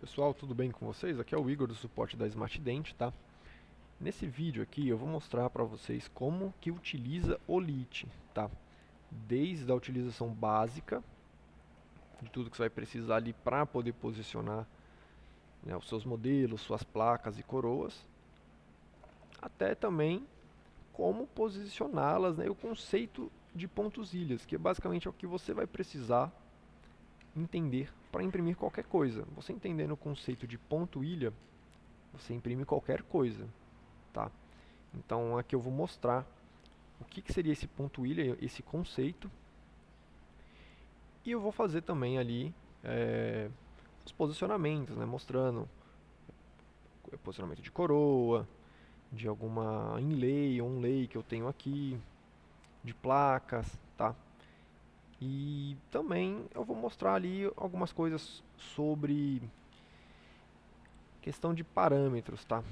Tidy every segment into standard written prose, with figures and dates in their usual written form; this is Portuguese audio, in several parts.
Pessoal, tudo bem com vocês? Aqui é o Igor do suporte da Smart Dent, tá? Nesse vídeo aqui eu vou mostrar para vocês como que utiliza o LIT, tá? Desde a utilização básica, de tudo que você vai precisar ali para poder posicionar, né, os seus modelos, suas placas e coroas, até também como posicioná-las, né, e o conceito de pontos ilhas, que basicamente é o que você vai precisar entender para imprimir qualquer coisa. Você entendendo o conceito de ponto ilha, você imprime qualquer coisa, tá? Então aqui eu vou mostrar o que seria esse ponto ilha, esse conceito, e eu vou fazer também ali os posicionamentos, né, mostrando o posicionamento de coroa, de alguma inlay ou onlay que eu tenho aqui, de placas, tá? E também eu vou mostrar ali algumas coisas sobre questão de parâmetros, tá?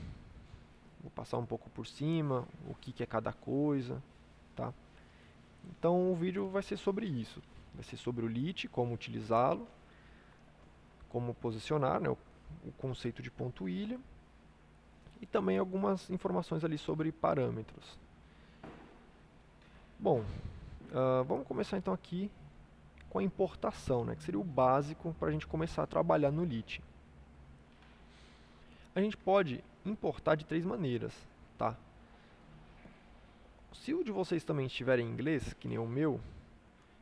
Vou passar um pouco por cima, o que é cada coisa, tá? Então o vídeo vai ser sobre isso. Vai ser sobre o LIT, como utilizá-lo, como posicionar, né, o conceito de ponto ilha, e também algumas informações ali sobre parâmetros. Bom, vamos começar então aqui com a importação, né, que seria o básico para a gente começar a trabalhar no LIT. A gente pode importar de três maneiras, tá? Se o de vocês também estiver em inglês, que nem o meu,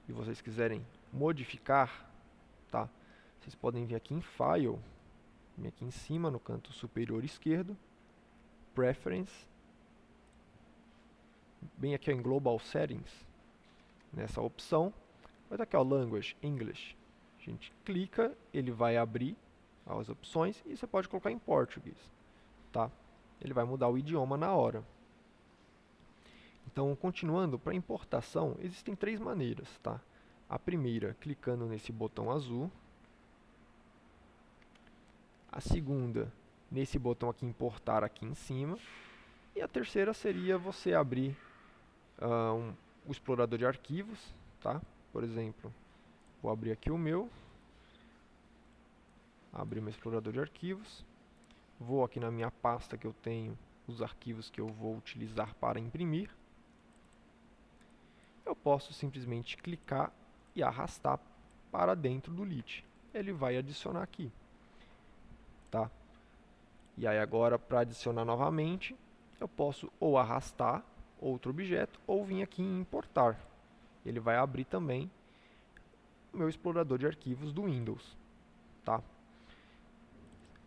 e vocês quiserem modificar, tá? Vocês podem vir aqui em File, vir aqui em cima no canto superior esquerdo, Preference, bem aqui ó, em Global Settings, nessa opção, vai estar aqui ó, Language, English. A gente clica, ele vai abrir as opções e você pode colocar em português, tá? Ele vai mudar o idioma na hora. Então, continuando, para importação, existem três maneiras, tá? A primeira, clicando nesse botão azul. A segunda, nesse botão aqui, importar aqui em cima. E a terceira seria você abrir o explorador de arquivos, tá? Por exemplo, vou abrir aqui o meu. Abrir meu explorador de arquivos. Vou aqui na minha pasta que eu tenho os arquivos que eu vou utilizar para imprimir. Eu posso simplesmente clicar e arrastar para dentro do LIT. Ele vai adicionar aqui, tá? E aí agora, para adicionar novamente, eu posso ou arrastar outro objeto ou vir aqui em importar. Ele vai abrir também o meu explorador de arquivos do Windows, tá?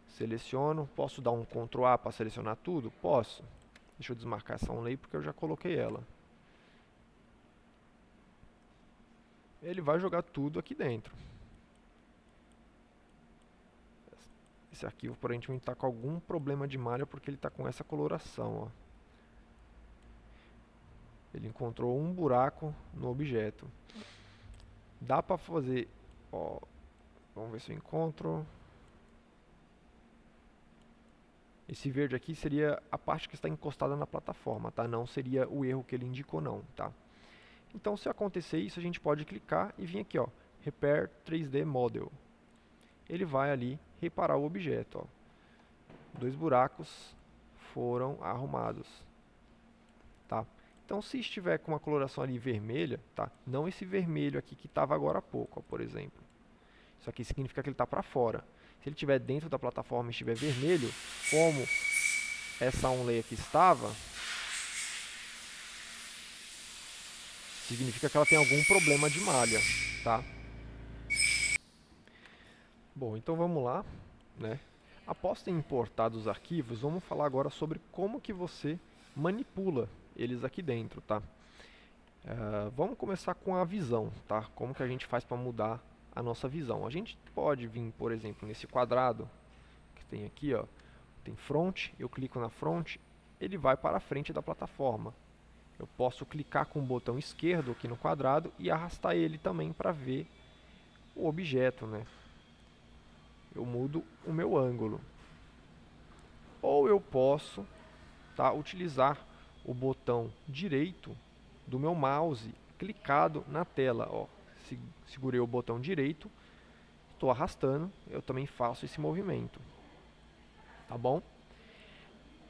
Seleciono, posso dar um Ctrl A para selecionar tudo? Posso. Deixa eu desmarcar essa onlay porque eu já coloquei ela. Ele vai jogar tudo aqui dentro. Esse arquivo aparentemente está com algum problema de malha porque ele está com essa coloração, ó. Ele encontrou um buraco no objeto. Dá para fazer, ó, vamos ver se eu encontro. Esse verde aqui seria a parte que está encostada na plataforma, tá? Não seria o erro que ele indicou não, tá? Então, se acontecer isso, a gente pode clicar e vir aqui, ó, Repair 3D Model. Ele vai ali reparar o objeto, ó. Dois buracos foram arrumados, tá? Então, se estiver com uma coloração ali vermelha, tá? Não esse vermelho aqui que estava agora há pouco, ó, por exemplo. Isso aqui significa que ele está para fora. Se ele estiver dentro da plataforma e estiver vermelho, como essa onlay aqui estava, significa que ela tem algum problema de malha, tá? Bom, então vamos lá, né? Após ter importado os arquivos, vamos falar agora sobre como que você manipula eles aqui dentro, tá? Vamos começar com a visão, tá? Como que a gente faz para mudar a nossa visão? A gente pode vir, por exemplo, nesse quadrado que tem aqui, ó, tem front, eu clico na front, ele vai para a frente da plataforma. Eu posso clicar com o botão esquerdo aqui no quadrado e arrastar ele também para ver o objeto, né? Eu mudo o meu ângulo. Ou eu posso, tá, utilizar o botão direito do meu mouse clicado na tela, ó. Segurei o botão direito, estou arrastando, eu também faço esse movimento. Tá bom?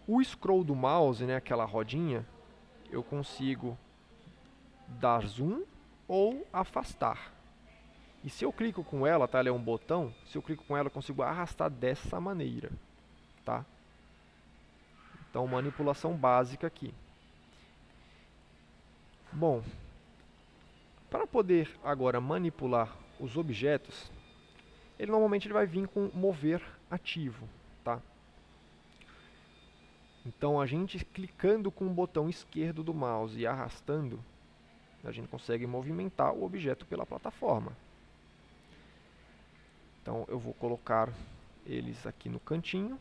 O scroll do mouse, né, aquela rodinha, eu consigo dar zoom ou afastar. E se eu clico com ela, tá, ela é um botão, se eu clico com ela eu consigo arrastar dessa maneira, tá? Então, manipulação básica aqui. Bom, para poder agora manipular os objetos, normalmente ele vai vir com mover ativo, tá? Então, a gente clicando com o botão esquerdo do mouse e arrastando, a gente consegue movimentar o objeto pela plataforma. Então, eu vou colocar eles aqui no cantinho.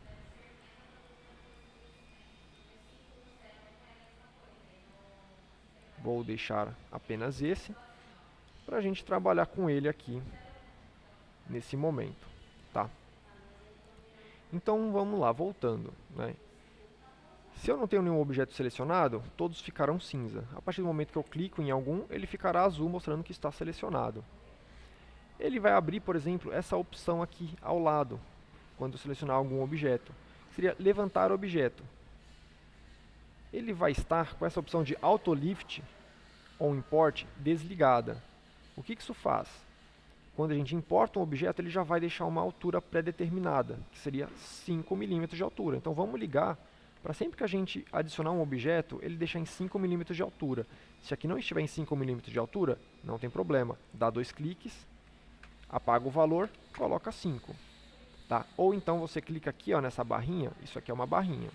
Vou deixar apenas esse, para a gente trabalhar com ele aqui, nesse momento, tá? Então, vamos lá, voltando, né? Se eu não tenho nenhum objeto selecionado, todos ficarão cinza. A partir do momento que eu clico em algum, ele ficará azul, mostrando que está selecionado. Ele vai abrir, por exemplo, essa opção aqui ao lado, quando eu selecionar algum objeto. Seria levantar objeto. Ele vai estar com essa opção de Auto Lift ou Import desligada. O que isso faz? Quando a gente importa um objeto, ele já vai deixar uma altura pré-determinada, que seria 5 milímetros de altura. Então vamos ligar para sempre que a gente adicionar um objeto, ele deixar em 5 milímetros de altura. Se aqui não estiver em 5 milímetros de altura, não tem problema. Dá 2 cliques, apaga o valor, coloca 5. Tá? Ou então você clica aqui, ó, nessa barrinha, isso aqui é uma barrinha,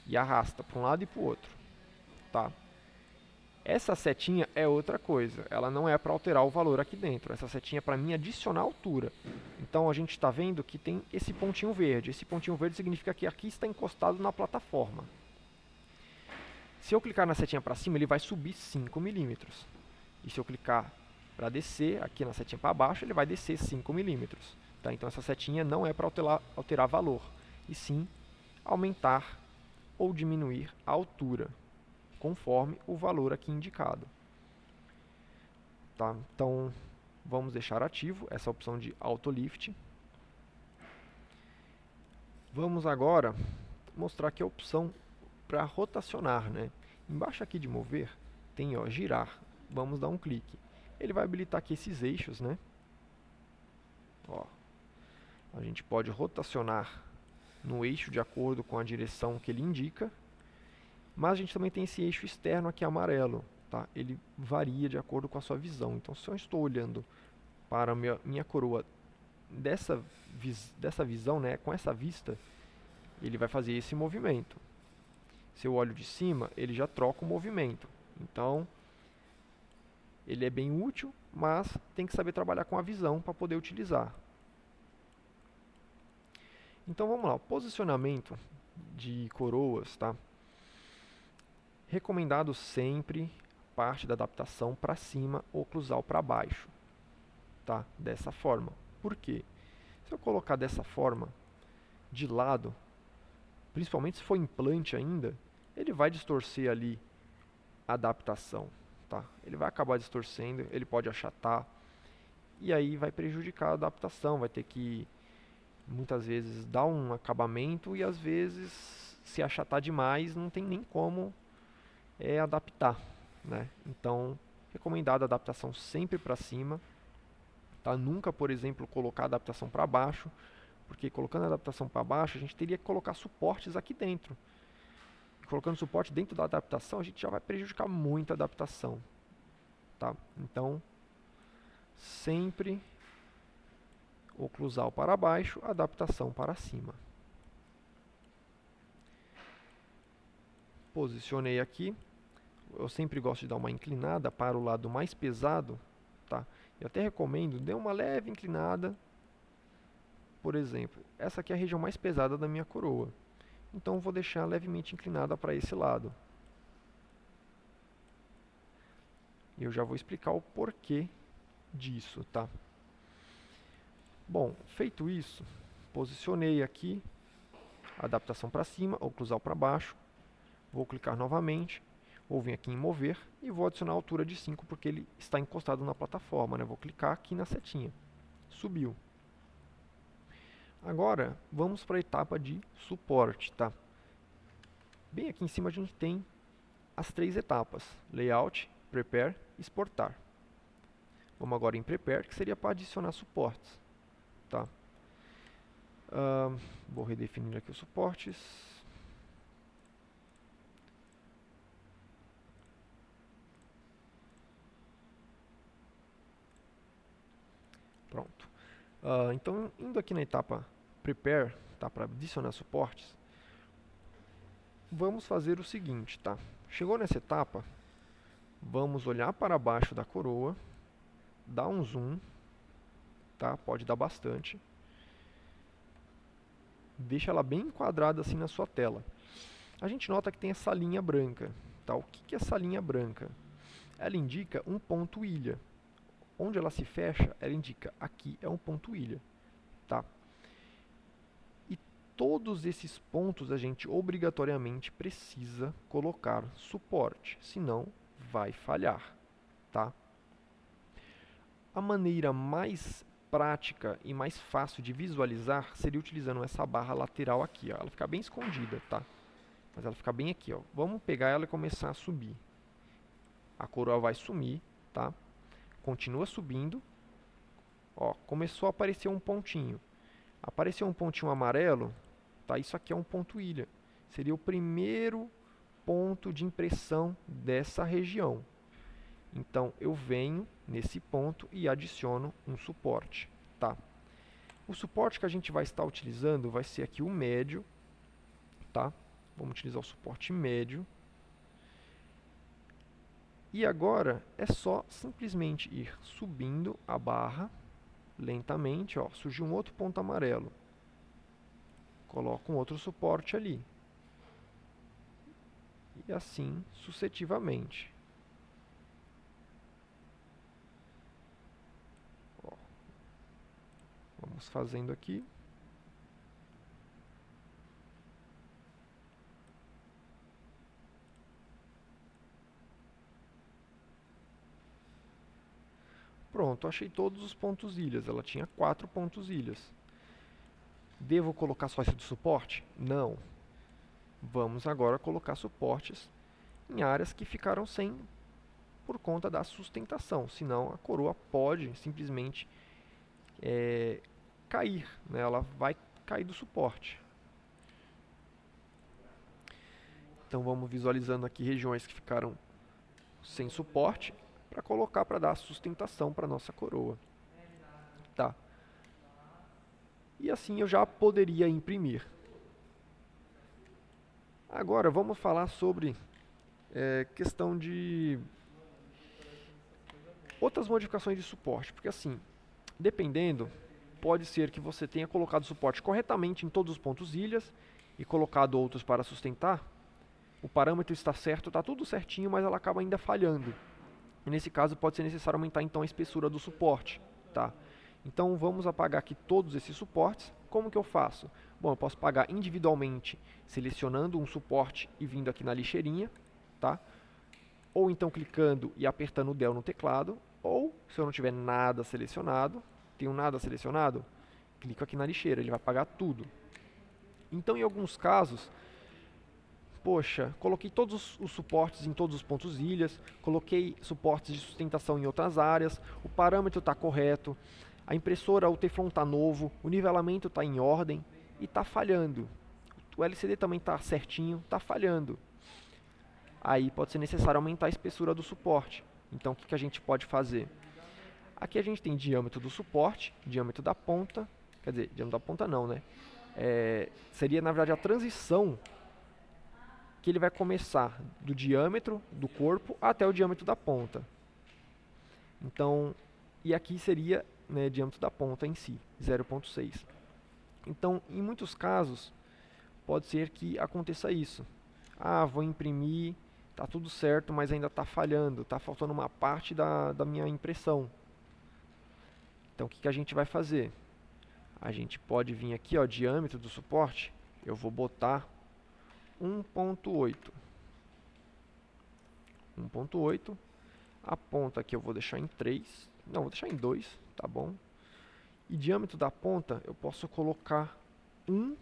e arrasta para um lado e para o outro. Tá? Essa setinha é outra coisa, ela não é para alterar o valor aqui dentro, essa setinha é para mim adicionar altura. Então a gente está vendo que tem esse pontinho verde significa que aqui está encostado na plataforma. Se eu clicar na setinha para cima, ele vai subir 5 milímetros. E se eu clicar para descer, aqui na setinha para baixo, ele vai descer 5 milímetros. Tá? Então essa setinha não é para alterar valor, e sim aumentar ou diminuir a altura, conforme o valor aqui indicado. Tá? Então, vamos deixar ativo essa opção de Auto Lift. Vamos agora mostrar aqui a opção para rotacionar, né? Embaixo aqui de mover, tem, ó, girar. Vamos dar um clique. Ele vai habilitar aqui esses eixos, né? Ó, a gente pode rotacionar no eixo de acordo com a direção que ele indica. Mas a gente também tem esse eixo externo aqui amarelo, tá? Ele varia de acordo com a sua visão. Então, se eu estou olhando para a minha coroa dessa visão, né, com essa vista, ele vai fazer esse movimento. Se eu olho de cima, ele já troca o movimento. Então, ele é bem útil, mas tem que saber trabalhar com a visão para poder utilizar. Então, vamos lá. O posicionamento de coroas, tá? Recomendado sempre parte da adaptação para cima, oclusal para baixo, tá? Dessa forma. Por quê? Se eu colocar dessa forma, de lado, principalmente se for implante ainda, ele vai distorcer ali a adaptação, tá? Ele vai acabar distorcendo, ele pode achatar, e aí vai prejudicar a adaptação, vai ter que, muitas vezes, dar um acabamento, e às vezes, se achatar demais, não tem nem como adaptar, né? Então, recomendado a adaptação sempre para cima, tá? Nunca, por exemplo, colocar a adaptação para baixo, porque colocando a adaptação para baixo, a gente teria que colocar suportes aqui dentro. E colocando suporte dentro da adaptação, a gente já vai prejudicar muito a adaptação, tá? Então, sempre oclusal para baixo, adaptação para cima. Posicionei aqui. Eu sempre gosto de dar uma inclinada para o lado mais pesado, tá? Eu até recomendo, dê uma leve inclinada. Por exemplo, essa aqui é a região mais pesada da minha coroa. Então, eu vou deixar levemente inclinada para esse lado. E eu já vou explicar o porquê disso, tá? Bom, feito isso, posicionei aqui, adaptação para cima, oclusal para baixo. Vou clicar novamente. Vou vir aqui em mover e vou adicionar a altura de 5 porque ele está encostado na plataforma, né? Vou clicar aqui na setinha. Subiu. Agora, vamos para a etapa de suporte, tá? Bem aqui em cima a gente tem as 3 etapas: Layout, Prepare e Exportar. Vamos agora em Prepare, que seria para adicionar suportes, tá? Vou redefinir aqui os suportes. Pronto. Então, indo aqui na etapa Prepare, tá, para adicionar suportes, vamos fazer o seguinte, tá? Chegou nessa etapa, vamos olhar para baixo da coroa, dar um zoom, tá? Pode dar bastante. Deixa ela bem enquadrada assim na sua tela. A gente nota que tem essa linha branca, tá? O que é essa linha branca? Ela indica um ponto ilha. Onde ela se fecha, ela indica aqui é um ponto ilha, tá? E todos esses pontos a gente obrigatoriamente precisa colocar suporte, senão vai falhar, tá? A maneira mais prática e mais fácil de visualizar seria utilizando essa barra lateral aqui, ó. Ela fica bem escondida, tá? Mas ela fica bem aqui, ó. Vamos pegar ela e começar a subir. A coroa vai sumir, tá? Continua subindo. Ó, começou a aparecer um pontinho. Apareceu um pontinho amarelo, tá? Isso aqui é um ponto ilha. Seria o primeiro ponto de impressão dessa região. Então, eu venho nesse ponto e adiciono um suporte, tá? O suporte que a gente vai estar utilizando vai ser aqui o médio, tá? Vamos utilizar o suporte médio. E agora é só simplesmente ir subindo a barra lentamente, ó, surgiu um outro ponto amarelo. Coloco um outro suporte ali. E assim sucessivamente. Ó, vamos fazendo aqui. Pronto, achei todos os pontos ilhas. Ela tinha 4 pontos ilhas. Devo colocar só esse do suporte? Não. Vamos agora colocar suportes em áreas que ficaram sem por conta da sustentação. Senão a coroa pode simplesmente cair, né? Ela vai cair do suporte. Então vamos visualizando aqui regiões que ficaram sem suporte para colocar para dar sustentação para nossa coroa. Tá. E assim eu já poderia imprimir. Agora vamos falar sobre questão de outras modificações de suporte, porque assim, dependendo, pode ser que você tenha colocado o suporte corretamente em todos os pontos ilhas e colocado outros para sustentar. O parâmetro está certo, está tudo certinho, mas ela acaba ainda falhando. E nesse caso pode ser necessário aumentar então a espessura do suporte, tá? Então vamos apagar aqui todos esses suportes. Como que eu faço? Bom, eu posso apagar individualmente, selecionando um suporte e vindo aqui na lixeirinha, tá? Ou então clicando e apertando o Del no teclado, ou se eu não tiver nada selecionado, tenho nada selecionado, clico aqui na lixeira, ele vai apagar tudo. Então em alguns casos, poxa, coloquei todos os suportes em todos os pontos ilhas, coloquei suportes de sustentação em outras áreas, o parâmetro está correto, a impressora, o Teflon está novo, o nivelamento está em ordem e está falhando. O LCD também está certinho, está falhando. Aí pode ser necessário aumentar a espessura do suporte. Então o que a gente pode fazer? Aqui a gente tem diâmetro do suporte, diâmetro da ponta, quer dizer, diâmetro da ponta não, né? Seria na verdade a transição que ele vai começar do diâmetro do corpo até o diâmetro da ponta. Então, e aqui seria, né, diâmetro da ponta em si, 0,6. Então, em muitos casos, pode ser que aconteça isso. Ah, vou imprimir, tá tudo certo, mas ainda está falhando, está faltando uma parte da minha impressão. Então, o que a gente vai fazer? A gente pode vir aqui, ó, diâmetro do suporte, eu vou botar 1.8. 1.8. A ponta aqui eu vou deixar em 3. Não, vou deixar em 2, tá bom? E diâmetro da ponta eu posso colocar 1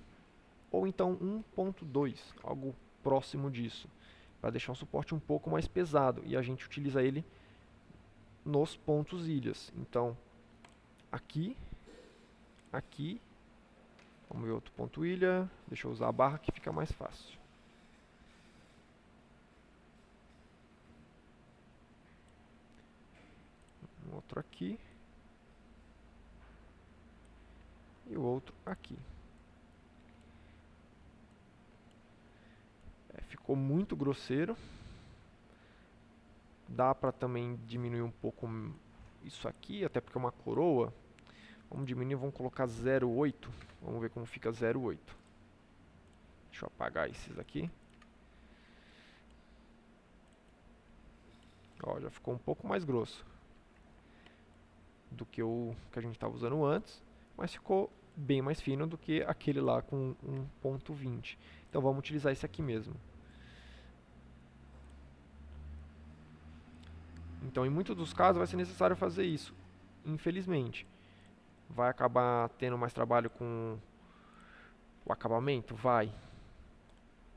ou então 1.2, algo próximo disso, para deixar o suporte um pouco mais pesado, e a gente utiliza ele nos pontos ilhas. Então, aqui, aqui, vamos ver outro ponto ilha, deixa eu usar a barra que fica mais fácil. Um outro aqui, e o outro aqui. Ficou muito grosseiro. Dá para também diminuir um pouco isso aqui, até porque é uma coroa. Vamos diminuir, vamos colocar 0,8. Vamos ver como fica 0,8. Deixa eu apagar esses aqui. Ó, já ficou um pouco mais grosso do que o que a gente estava usando antes, mas ficou bem mais fino do que aquele lá com 1.20. Então vamos utilizar esse aqui mesmo. Então, em muitos dos casos, vai ser necessário fazer isso. Infelizmente, vai acabar tendo mais trabalho com o acabamento? Vai.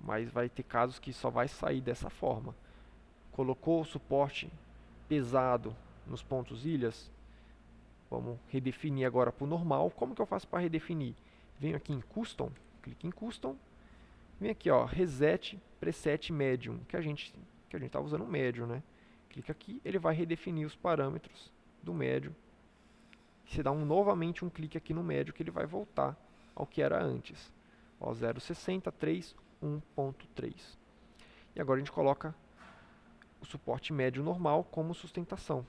Mas vai ter casos que só vai sair dessa forma. Colocou o suporte pesado nos pontos ilhas. Vamos redefinir agora para o normal. Como que eu faço para redefinir? Venho aqui em Custom, clique em Custom. Vem aqui, ó, Reset Preset Medium, que a gente está usando o médio, né? Clica aqui, ele vai redefinir os parâmetros do médio. Você dá novamente um clique aqui no médio que ele vai voltar ao que era antes. 0,60, 3, 1.3. E agora a gente coloca o suporte médio normal como sustentação.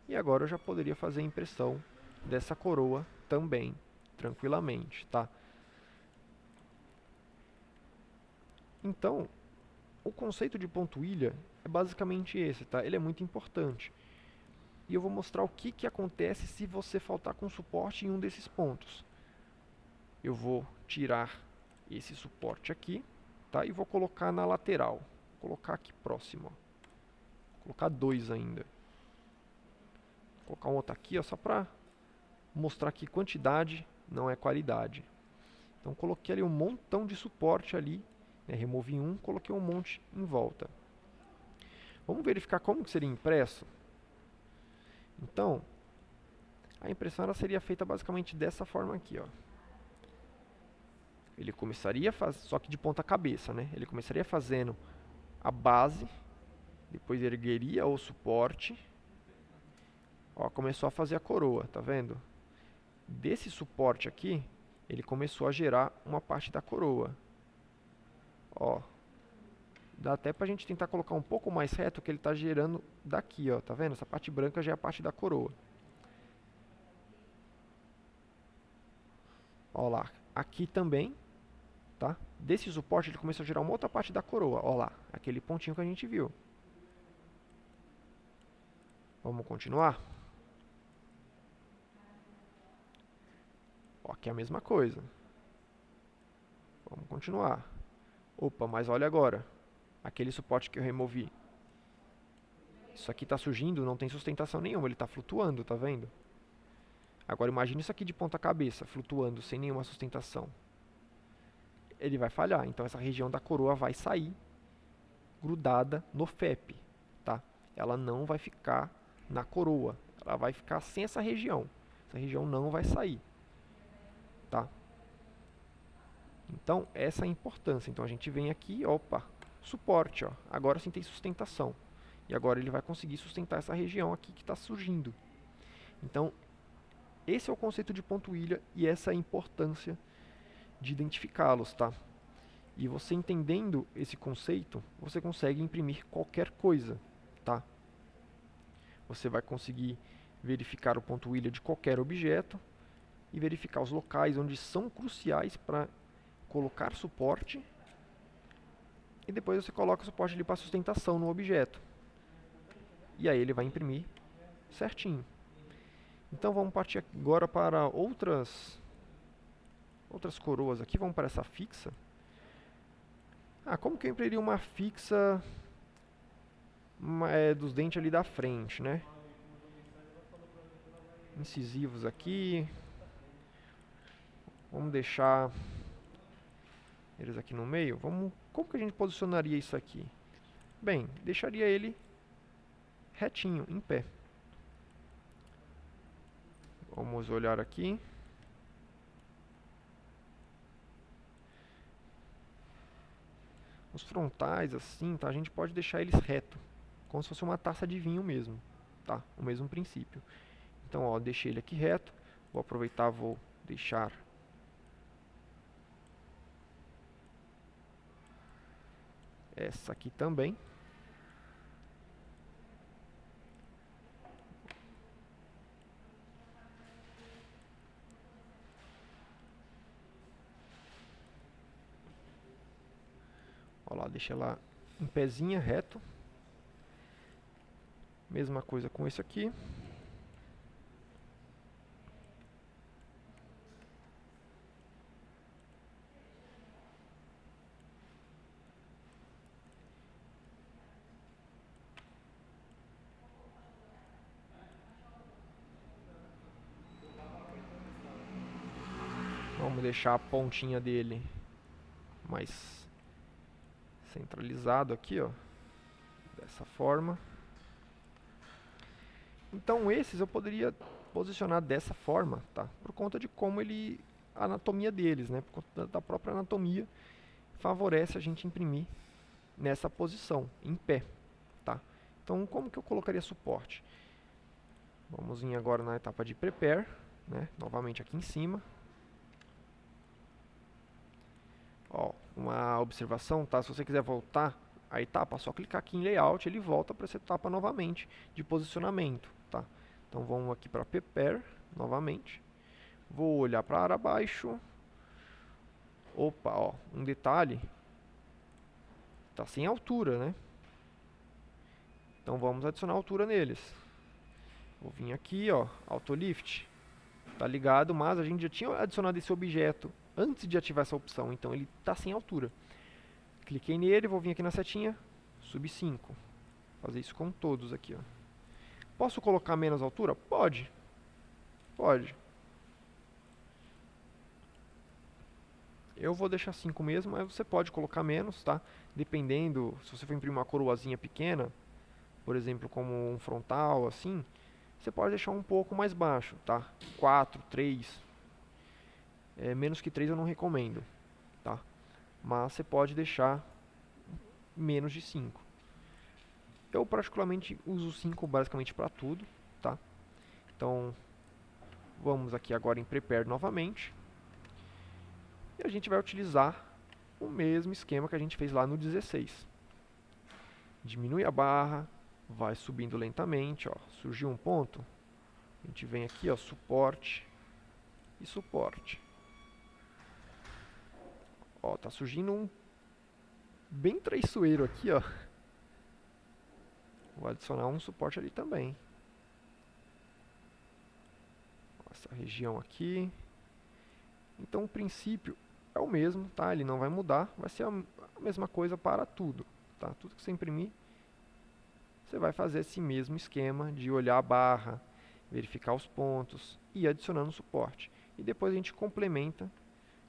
E agora eu já poderia fazer a impressão dessa coroa também, tranquilamente, tá? Então, o conceito de ponto ilha é basicamente esse, tá? Ele é muito importante. E eu vou mostrar o que acontece se você faltar com suporte em um desses pontos. Eu vou tirar esse suporte aqui, tá? E vou colocar na lateral. Vou colocar aqui próximo, ó. Vou colocar 2 ainda. Vou colocar um outro aqui, ó, só para mostrar que quantidade não é qualidade. Então coloquei ali um montão de suporte ali, né? Removi um, coloquei um monte em volta. Vamos verificar como que seria impresso? Então, a impressão ela seria feita basicamente dessa forma aqui, ó. Ele começaria a fazer, só que de ponta cabeça, né? Ele começaria fazendo a base, depois ergueria o suporte. Ó, começou a fazer a coroa, tá vendo? Desse suporte aqui, ele começou a gerar uma parte da coroa. Ó, dá até pra gente tentar colocar um pouco mais reto que ele tá gerando daqui, ó, tá vendo? Essa parte branca já é a parte da coroa. Ó lá, aqui também, tá? Desse suporte ele começou a gerar uma outra parte da coroa, ó lá, aquele pontinho que a gente viu. Vamos continuar? Ó, aqui é a mesma coisa. Vamos continuar. Opa, mas olha agora. Aquele suporte que eu removi. Isso aqui está surgindo, não tem sustentação nenhuma, ele está flutuando, tá vendo? Agora imagine isso aqui de ponta cabeça, flutuando, sem nenhuma sustentação. Ele vai falhar, então essa região da coroa vai sair grudada no FEP, tá? Ela não vai ficar na coroa, ela vai ficar sem essa região. Essa região não vai sair, tá? Então, essa é a importância. Então, a gente vem aqui, opa, suporte, ó. Agora sim tem sustentação. E agora ele vai conseguir sustentar essa região aqui que está surgindo. Então, esse é o conceito de ponto ilha e essa é a importância de identificá-los, tá? E você entendendo esse conceito, você consegue imprimir qualquer coisa, tá? Você vai conseguir verificar o ponto ilha de qualquer objeto e verificar os locais onde são cruciais para colocar suporte, e depois você coloca o suporte ali para sustentação no objeto. E aí ele vai imprimir certinho. Então vamos partir agora para outras coroas aqui. Vamos para essa fixa. Como que eu imprimiria uma fixa dos dentes ali da frente, né? Incisivos aqui. Vamos deixar eles aqui no meio. Como que a gente posicionaria isso aqui? Bem, deixaria ele retinho, em pé. Vamos olhar aqui. Os frontais, assim, tá? A gente pode deixar eles reto, como se fosse uma taça de vinho mesmo, tá? O mesmo princípio. Então, ó, deixei ele aqui reto. Vou aproveitar, vou deixar essa aqui também. Ó lá, deixa ela em pezinha, reto. Mesma coisa com esse aqui. Vamos deixar a pontinha dele mais centralizado aqui, ó. Dessa forma. Então esses eu poderia posicionar dessa forma, tá? Por conta de como a anatomia deles, né? Por conta da própria anatomia, favorece a gente imprimir nessa posição, em pé, tá? Então como que eu colocaria suporte? Vamos vir agora na etapa de Prepare, né? Novamente aqui em cima. Ó, uma observação, tá? Se você quiser voltar a etapa, é só clicar aqui em Layout, ele volta para essa etapa novamente de posicionamento, tá? Então vamos aqui para Prepare, novamente. Vou olhar para área abaixo. Opa, ó, um detalhe. Tá sem altura, né? Então vamos adicionar altura neles. Vou vir aqui, ó, Autolift. Tá ligado, mas a gente já tinha adicionado esse objeto antes de ativar essa opção, então ele tá sem altura. Cliquei nele, vou vir aqui na setinha, sub 5. Fazer isso com todos aqui, ó. Posso colocar menos altura? Pode. Pode. Eu vou deixar 5 mesmo, mas você pode colocar menos, tá? Dependendo, se você for imprimir uma coroazinha pequena, por exemplo, como um frontal, assim, você pode deixar um pouco mais baixo, tá? 4, 3. Menos que 3 eu não recomendo, tá? Mas você pode deixar menos de 5. Eu particularmente uso 5 basicamente para tudo, tá? Então, vamos aqui agora em Prepare novamente. E a gente vai utilizar o mesmo esquema que a gente fez lá no 16. Diminui a barra, vai subindo lentamente, ó. Surgiu um ponto, a gente vem aqui, ó, suporte e suporte. Ó, tá surgindo um bem traiçoeiro aqui, ó. Vou adicionar um suporte ali também. Essa região aqui. Então o princípio é o mesmo, tá? Ele não vai mudar, vai ser a mesma coisa para tudo, tá? Tudo que você imprimir, você vai fazer esse mesmo esquema de olhar a barra, verificar os pontos e ir adicionando suporte. E depois a gente complementa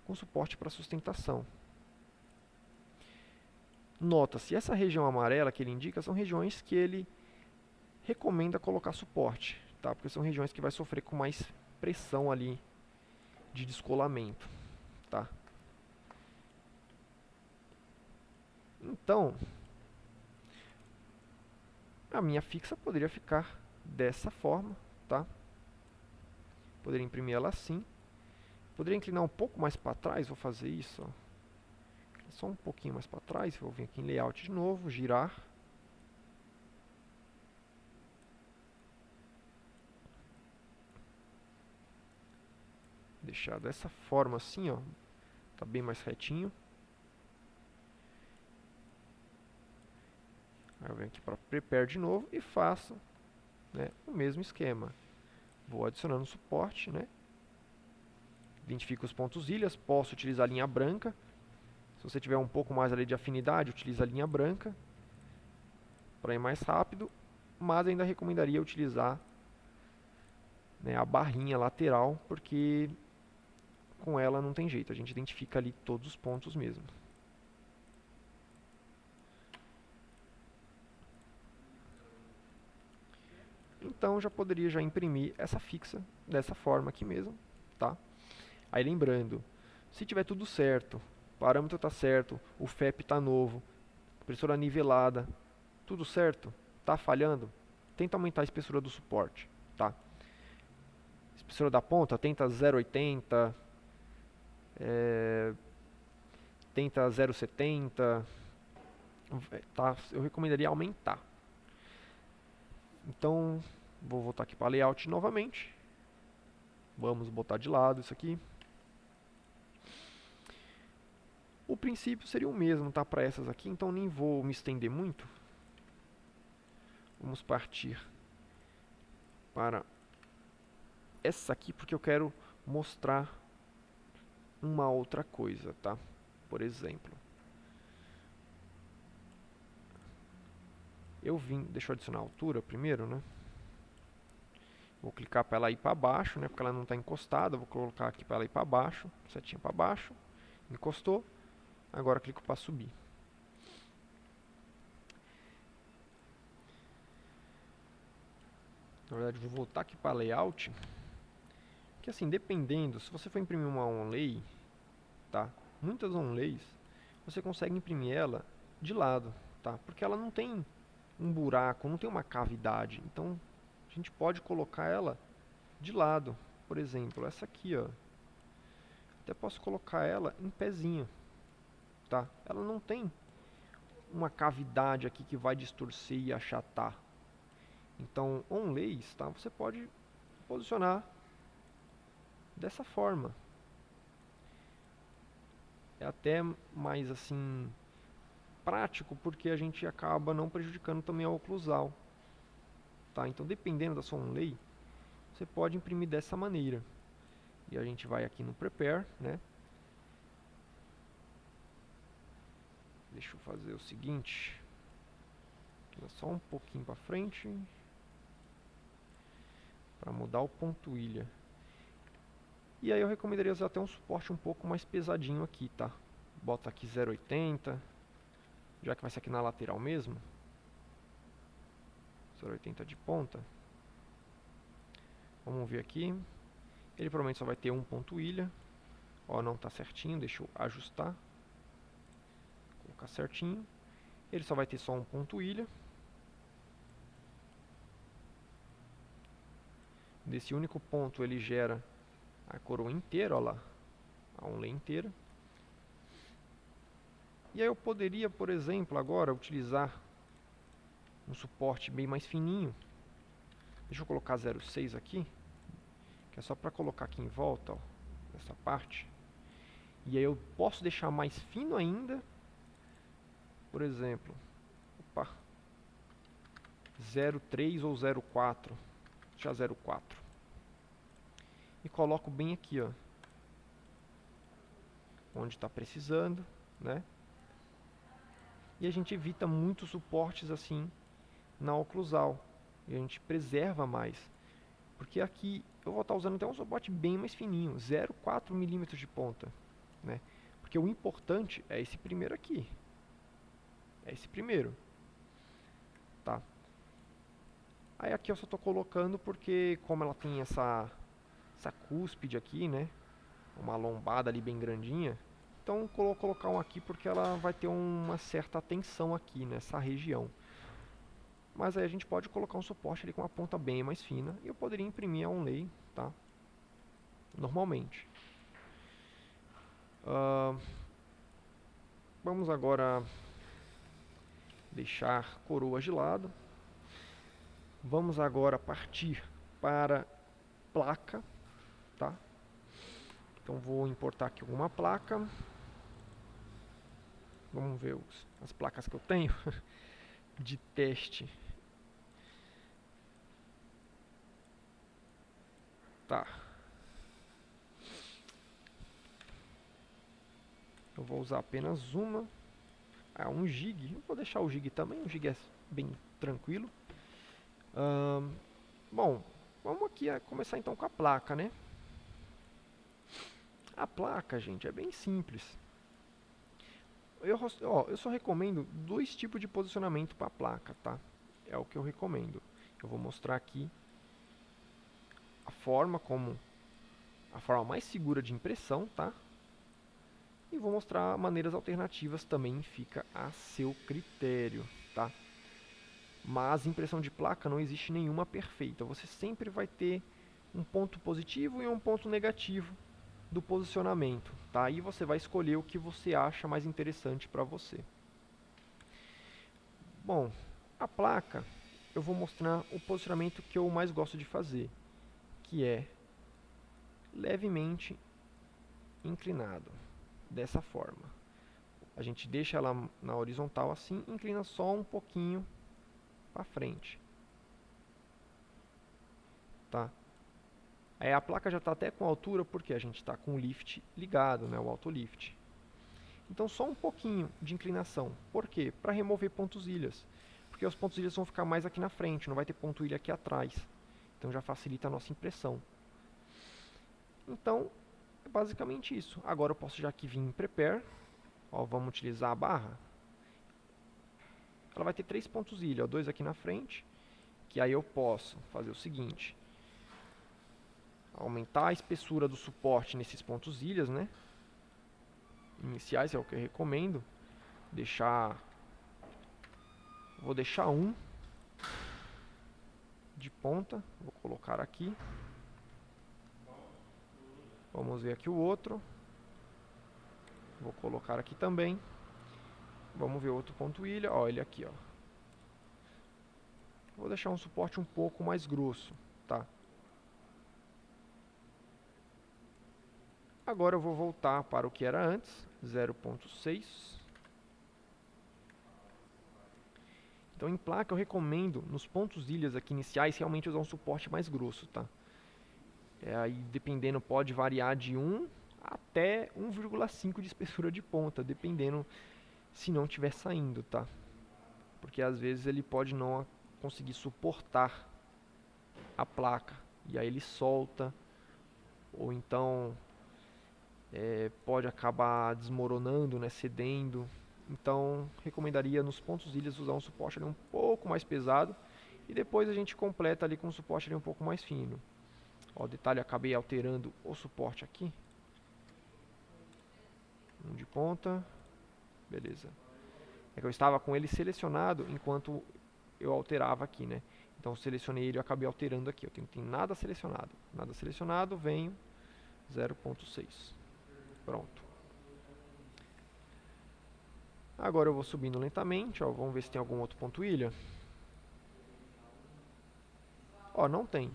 com suporte para sustentação. Nota-se, essa região amarela que ele indica são regiões que ele recomenda colocar suporte, tá? Porque são regiões que vai sofrer com mais pressão ali de descolamento, tá? Então, a minha fixa poderia ficar dessa forma, tá? Poderia imprimir ela assim. Poderia inclinar um pouco mais para trás, vou fazer isso, ó. Só um pouquinho mais para trás, vou vir aqui em Layout de novo, girar. Deixar dessa forma assim, ó. Tá bem mais retinho. Aí eu venho aqui para Prepare de novo e faço, né, o mesmo esquema. Vou adicionando suporte, né? Identifico os pontos ilhas, posso utilizar a linha branca. Se você tiver um pouco mais ali de afinidade, utiliza a linha branca. para ir mais rápido, mas ainda recomendaria utilizar, né, a barrinha lateral, porque com ela não tem jeito, a gente identifica ali todos os pontos mesmo. Então já poderia já imprimir essa fixa dessa forma aqui mesmo, tá? Aí lembrando, se tiver tudo certo, o parâmetro está certo, o FEP está novo, impressora nivelada, tudo certo, está falhando, tenta aumentar a espessura do suporte, tá? Espessura da ponta, tenta 0,80, tenta 0,70, tá? Eu recomendaria aumentar. Então, vou voltar aqui para layout novamente. Vamos botar de lado isso aqui. O princípio seria o mesmo, tá, para essas aqui, então nem vou me estender muito. Vamos partir para essa aqui, porque eu quero mostrar uma outra coisa, tá? Por exemplo, deixa eu adicionar a altura primeiro, né? Vou clicar para ela ir para baixo, né? Porque ela não está encostada. Vou colocar aqui para ela ir para baixo, setinha para baixo, encostou. Agora clico para subir. Na verdade, vou voltar aqui para layout, que assim, dependendo, se você for imprimir uma onlay, tá? Muitas onlays, você consegue imprimir ela de lado, tá? Porque ela não tem um buraco, não tem uma cavidade. Então, a gente pode colocar ela de lado. Por exemplo, essa aqui, ó. Até posso colocar ela em pezinho, tá? Ela não tem uma cavidade aqui que vai distorcer e achatar. Então, onlays, tá? Você pode posicionar dessa forma. É até mais assim prático, porque a gente acaba não prejudicando também a oclusal, tá? Então, dependendo da sua onlay, você pode imprimir dessa maneira. E a gente vai aqui no Prepare, né? Deixa eu fazer o seguinte, só um pouquinho para frente, para mudar o ponto ilha. E aí eu recomendaria usar até um suporte um pouco mais pesadinho aqui, tá? Bota aqui 0,80, já que vai ser aqui na lateral mesmo. 0,80 de ponta. Vamos ver aqui. Ele provavelmente só vai ter um ponto ilha. Ó, não está certinho, deixa eu ajustar. Colocar certinho. Ele só vai ter só um ponto ilha. Desse único ponto ele gera a coroa inteira, ó lá. A onlay inteira. E aí eu poderia, por exemplo, agora utilizar um suporte bem mais fininho. Deixa eu colocar 0,6 aqui, que é só para colocar aqui em volta, ó, essa parte. E aí eu posso deixar mais fino ainda. Por exemplo, 0,3 ou 0,4. Deixa 0,4. E coloco bem aqui, ó, onde está precisando, né? E a gente evita muitos suportes assim na oclusal. E a gente preserva mais. Porque aqui eu vou estar usando até um suporte bem mais fininho, 0,4 milímetros de ponta, né? Porque o importante é esse primeiro aqui. É esse primeiro. Tá? Aí aqui eu só estou colocando porque como ela tem essa cúspide aqui, né? Uma lombada ali bem grandinha. Então vou colocar um aqui porque ela vai ter uma certa tensão aqui nessa região. Mas aí a gente pode colocar um suporte ali com uma ponta bem mais fina. E eu poderia imprimir a onlay, tá? Normalmente. Vamos agora deixar coroas de lado. Vamos agora partir para placa, tá? Então vou importar aqui alguma placa. Vamos ver as placas que eu tenho de teste. Tá. Eu vou usar apenas uma. 1 GB. Eu vou deixar o GB também. O GB é bem tranquilo. Bom, vamos aqui começar então com a placa, né? A placa, gente, é bem simples. Eu só recomendo dois tipos de posicionamento para a placa, tá? É o que eu recomendo. Eu vou mostrar aqui a forma mais segura de impressão, tá? E vou mostrar maneiras alternativas também, fica a seu critério, tá? Mas impressão de placa não existe nenhuma perfeita. Você sempre vai ter um ponto positivo e um ponto negativo do posicionamento, tá? Aí você vai escolher o que você acha mais interessante para você. Bom, a placa eu vou mostrar o posicionamento que eu mais gosto de fazer, que é levemente inclinado, dessa forma. A gente deixa ela na horizontal assim, inclina só um pouquinho para frente, tá? Aí a placa já está até com altura porque a gente está com o lift ligado, né, o autolift. Então só um pouquinho de inclinação. Por quê? Para remover pontos ilhas. Porque os pontos ilhas vão ficar mais aqui na frente, não vai ter ponto ilha aqui atrás. Então já facilita a nossa impressão. Então, é basicamente isso. Agora eu posso já aqui vir em Prepare. Ó, vamos utilizar a barra. Ela vai ter 3 pontos ilha, ó, 2 aqui na frente. Que aí eu posso fazer o seguinte. Aumentar a espessura do suporte nesses pontos ilhas, né? Iniciais é o que eu recomendo. Vou deixar um de ponta. Vou colocar aqui. Vamos ver aqui o outro. Vou colocar aqui também. Vamos ver outro ponto ilha. Ó, ele aqui, ó. Vou deixar um suporte um pouco mais grosso, tá? Agora eu vou voltar para o que era antes, 0.6. Então em placa eu recomendo, nos pontos ilhas aqui iniciais, realmente usar um suporte mais grosso, tá? Aí dependendo, pode variar de 1 até 1,5 de espessura de ponta, dependendo se não estiver saindo, tá? Porque às vezes ele pode não conseguir suportar a placa, e aí ele solta, ou então pode acabar desmoronando, né, cedendo. Então, recomendaria nos pontos ilhas usar um suporte ali um pouco mais pesado e depois a gente completa ali com um suporte ali um pouco mais fino. Ó, detalhe, acabei alterando o suporte aqui. Um de ponta. Beleza. É que eu estava com ele selecionado enquanto eu alterava aqui, né? Então, eu selecionei ele e acabei alterando aqui. Eu tenho nada selecionado. Nada selecionado, venho 0.6. Pronto. Agora eu vou subindo lentamente, ó, vamos ver se tem algum outro ponto ilha. Ó, não tem.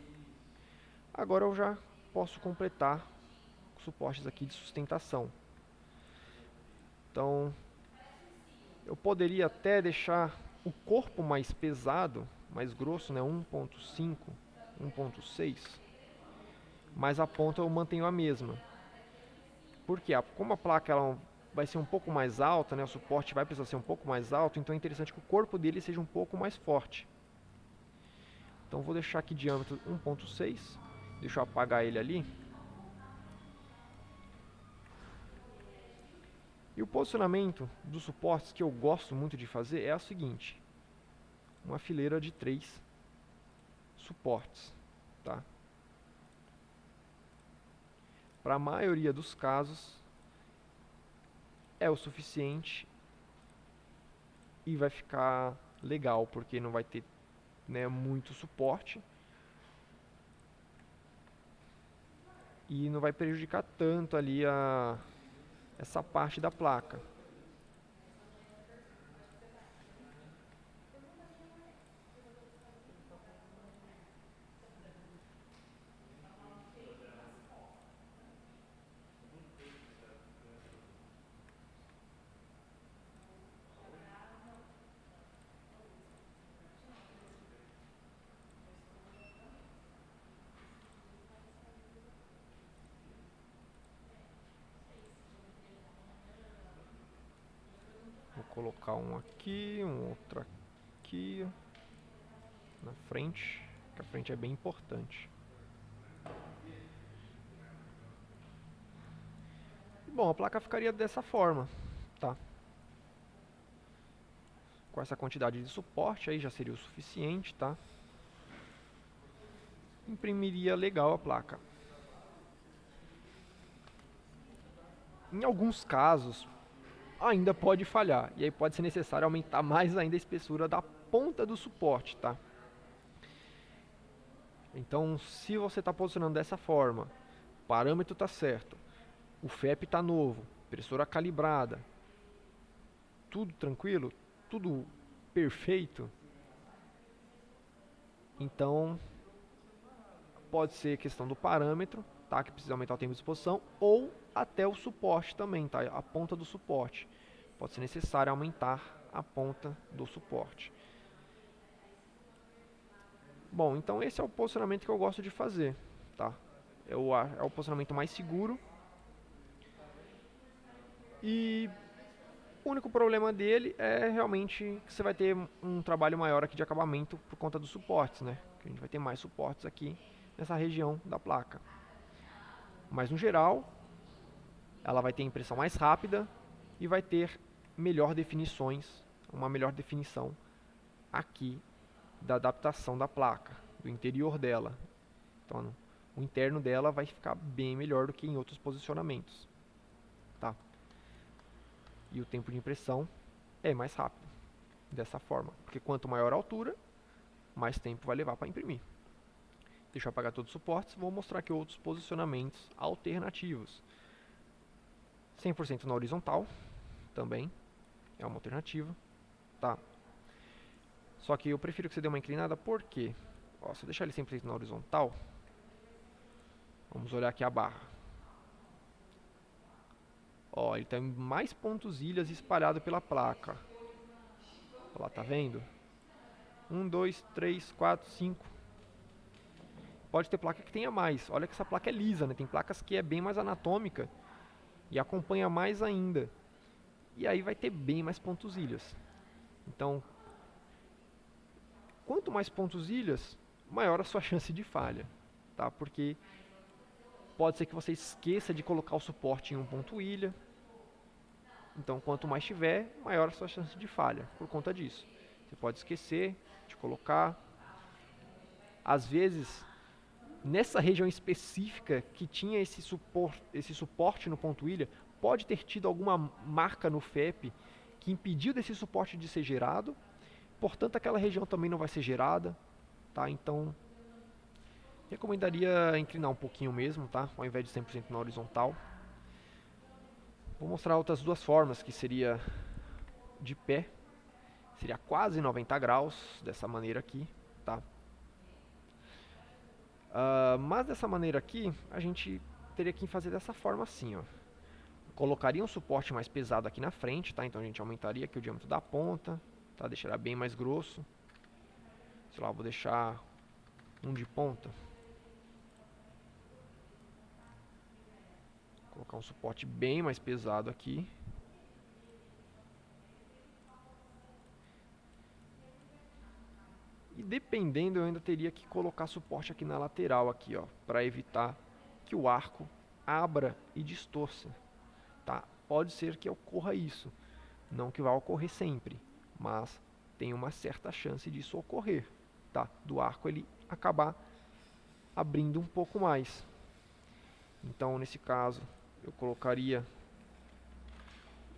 Agora eu já posso completar suportes aqui de sustentação. Então, eu poderia até deixar o corpo mais pesado, mais grosso, né, 1.5, 1.6, mas a ponta eu mantenho a mesma. Porque como a placa ela vai ser um pouco mais alta, né, o suporte vai precisar ser um pouco mais alto, então é interessante que o corpo dele seja um pouco mais forte. Então vou deixar aqui diâmetro 1.6, deixa eu apagar ele ali. E o posicionamento dos suportes que eu gosto muito de fazer é o seguinte: uma fileira de 3 suportes, tá? Para a maioria dos casos é o suficiente e vai ficar legal, porque não vai ter, né, muito suporte e não vai prejudicar tanto ali essa parte da placa. Vou colocar um aqui, um outro aqui. na frente, que a frente é bem importante. Bom, a placa ficaria dessa forma, tá? Com essa quantidade de suporte aí já seria o suficiente, tá? Imprimiria legal a placa. Em alguns casos, ainda pode falhar, e aí pode ser necessário aumentar mais ainda a espessura da ponta do suporte, tá? Então, se você está posicionando dessa forma, o parâmetro está certo, o FEP está novo, impressora calibrada, tudo tranquilo, tudo perfeito, então pode ser questão do parâmetro, tá? Que precisa aumentar o tempo de exposição, ou até o suporte também, tá? A ponta do suporte. Pode ser necessário aumentar a ponta do suporte. Bom, então esse é o posicionamento que eu gosto de fazer, tá? É o posicionamento mais seguro. E o único problema dele é realmente que você vai ter um trabalho maior aqui de acabamento por conta dos suportes, né? Que a gente vai ter mais suportes aqui nessa região da placa. Mas no geral, ela vai ter impressão mais rápida e vai ter uma melhor definição aqui da adaptação da placa, do interior dela. Então, o interno dela vai ficar bem melhor do que em outros posicionamentos, tá? E o tempo de impressão é mais rápido dessa forma, porque quanto maior a altura, mais tempo vai levar para imprimir. Deixa eu apagar todos os suportes, vou mostrar aqui outros posicionamentos alternativos. 100% na horizontal, também é uma alternativa, tá? Só que eu prefiro que você dê uma inclinada, porque se eu deixar ele 100% na horizontal, vamos olhar aqui a barra. Ó, ele tem mais pontos ilhas espalhados pela placa. Olha lá, tá vendo? 1, 2, 3, 4, 5. Pode ter placa que tenha mais. Olha que essa placa é lisa, né? Tem placas que é bem mais anatômica e acompanha mais ainda. E aí vai ter bem mais pontos ilhas. Então, quanto mais pontos ilhas, maior a sua chance de falha, tá? Porque pode ser que você esqueça de colocar o suporte em um ponto ilha. Então, quanto mais tiver, maior a sua chance de falha por conta disso. Você pode esquecer de colocar. Às vezes, nessa região específica que tinha esse suporte no ponto ilha, pode ter tido alguma marca no FEP que impediu desse suporte de ser gerado. Portanto, aquela região também não vai ser gerada, tá? Então, recomendaria inclinar um pouquinho mesmo, tá? Ao invés de 100% na horizontal. Vou mostrar outras duas formas, que seria de pé. Seria quase 90 graus, dessa maneira aqui, tá? Mas dessa maneira aqui, a gente teria que fazer dessa forma assim, ó. Colocaria um suporte mais pesado aqui na frente, tá? Então a gente aumentaria aqui o diâmetro da ponta, tá? Deixaria bem mais grosso. Sei lá, vou deixar um de ponta. Colocar um suporte bem mais pesado aqui. E dependendo, eu ainda teria que colocar suporte aqui na lateral, aqui, ó, para evitar que o arco abra e distorça, tá? Pode ser que ocorra isso, não que vá ocorrer sempre, mas tem uma certa chance disso ocorrer, tá? Do arco ele acabar abrindo um pouco mais. Então, nesse caso, eu colocaria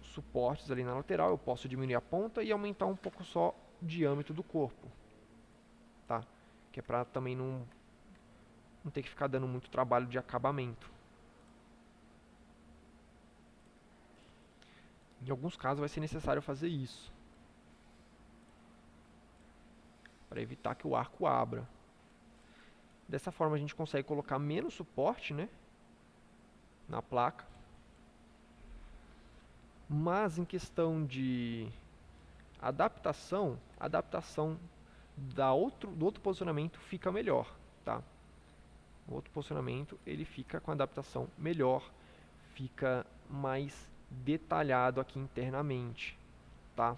suportes ali na lateral. Eu posso diminuir a ponta e aumentar um pouco só o diâmetro do corpo, tá? Que é para também não ter que ficar dando muito trabalho de acabamento. Em alguns casos vai ser necessário fazer isso, para evitar que o arco abra. Dessa forma a gente consegue colocar menos suporte, né, na placa. Mas em questão de adaptação, a adaptação do outro posicionamento fica melhor, tá? O outro posicionamento ele fica com a adaptação melhor, fica mais detalhado aqui internamente, tá?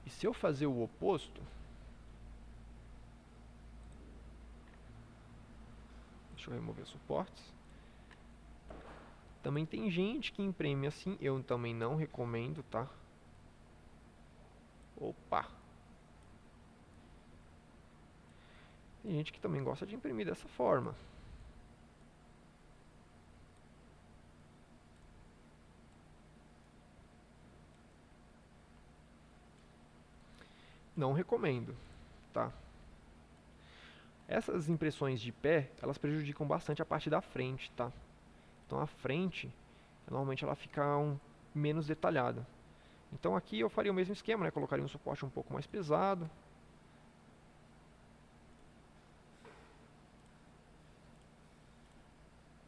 E se eu fazer o oposto, Deixa eu remover os suportes. Também tem gente que imprime assim, eu também não recomendo, tá? Opa! Tem gente que também gosta de imprimir dessa forma. Não recomendo, tá? Essas impressões de pé, elas prejudicam bastante a parte da frente, tá? Então a frente, normalmente ela fica menos detalhada. Então aqui eu faria o mesmo esquema, né? Colocaria um suporte um pouco mais pesado.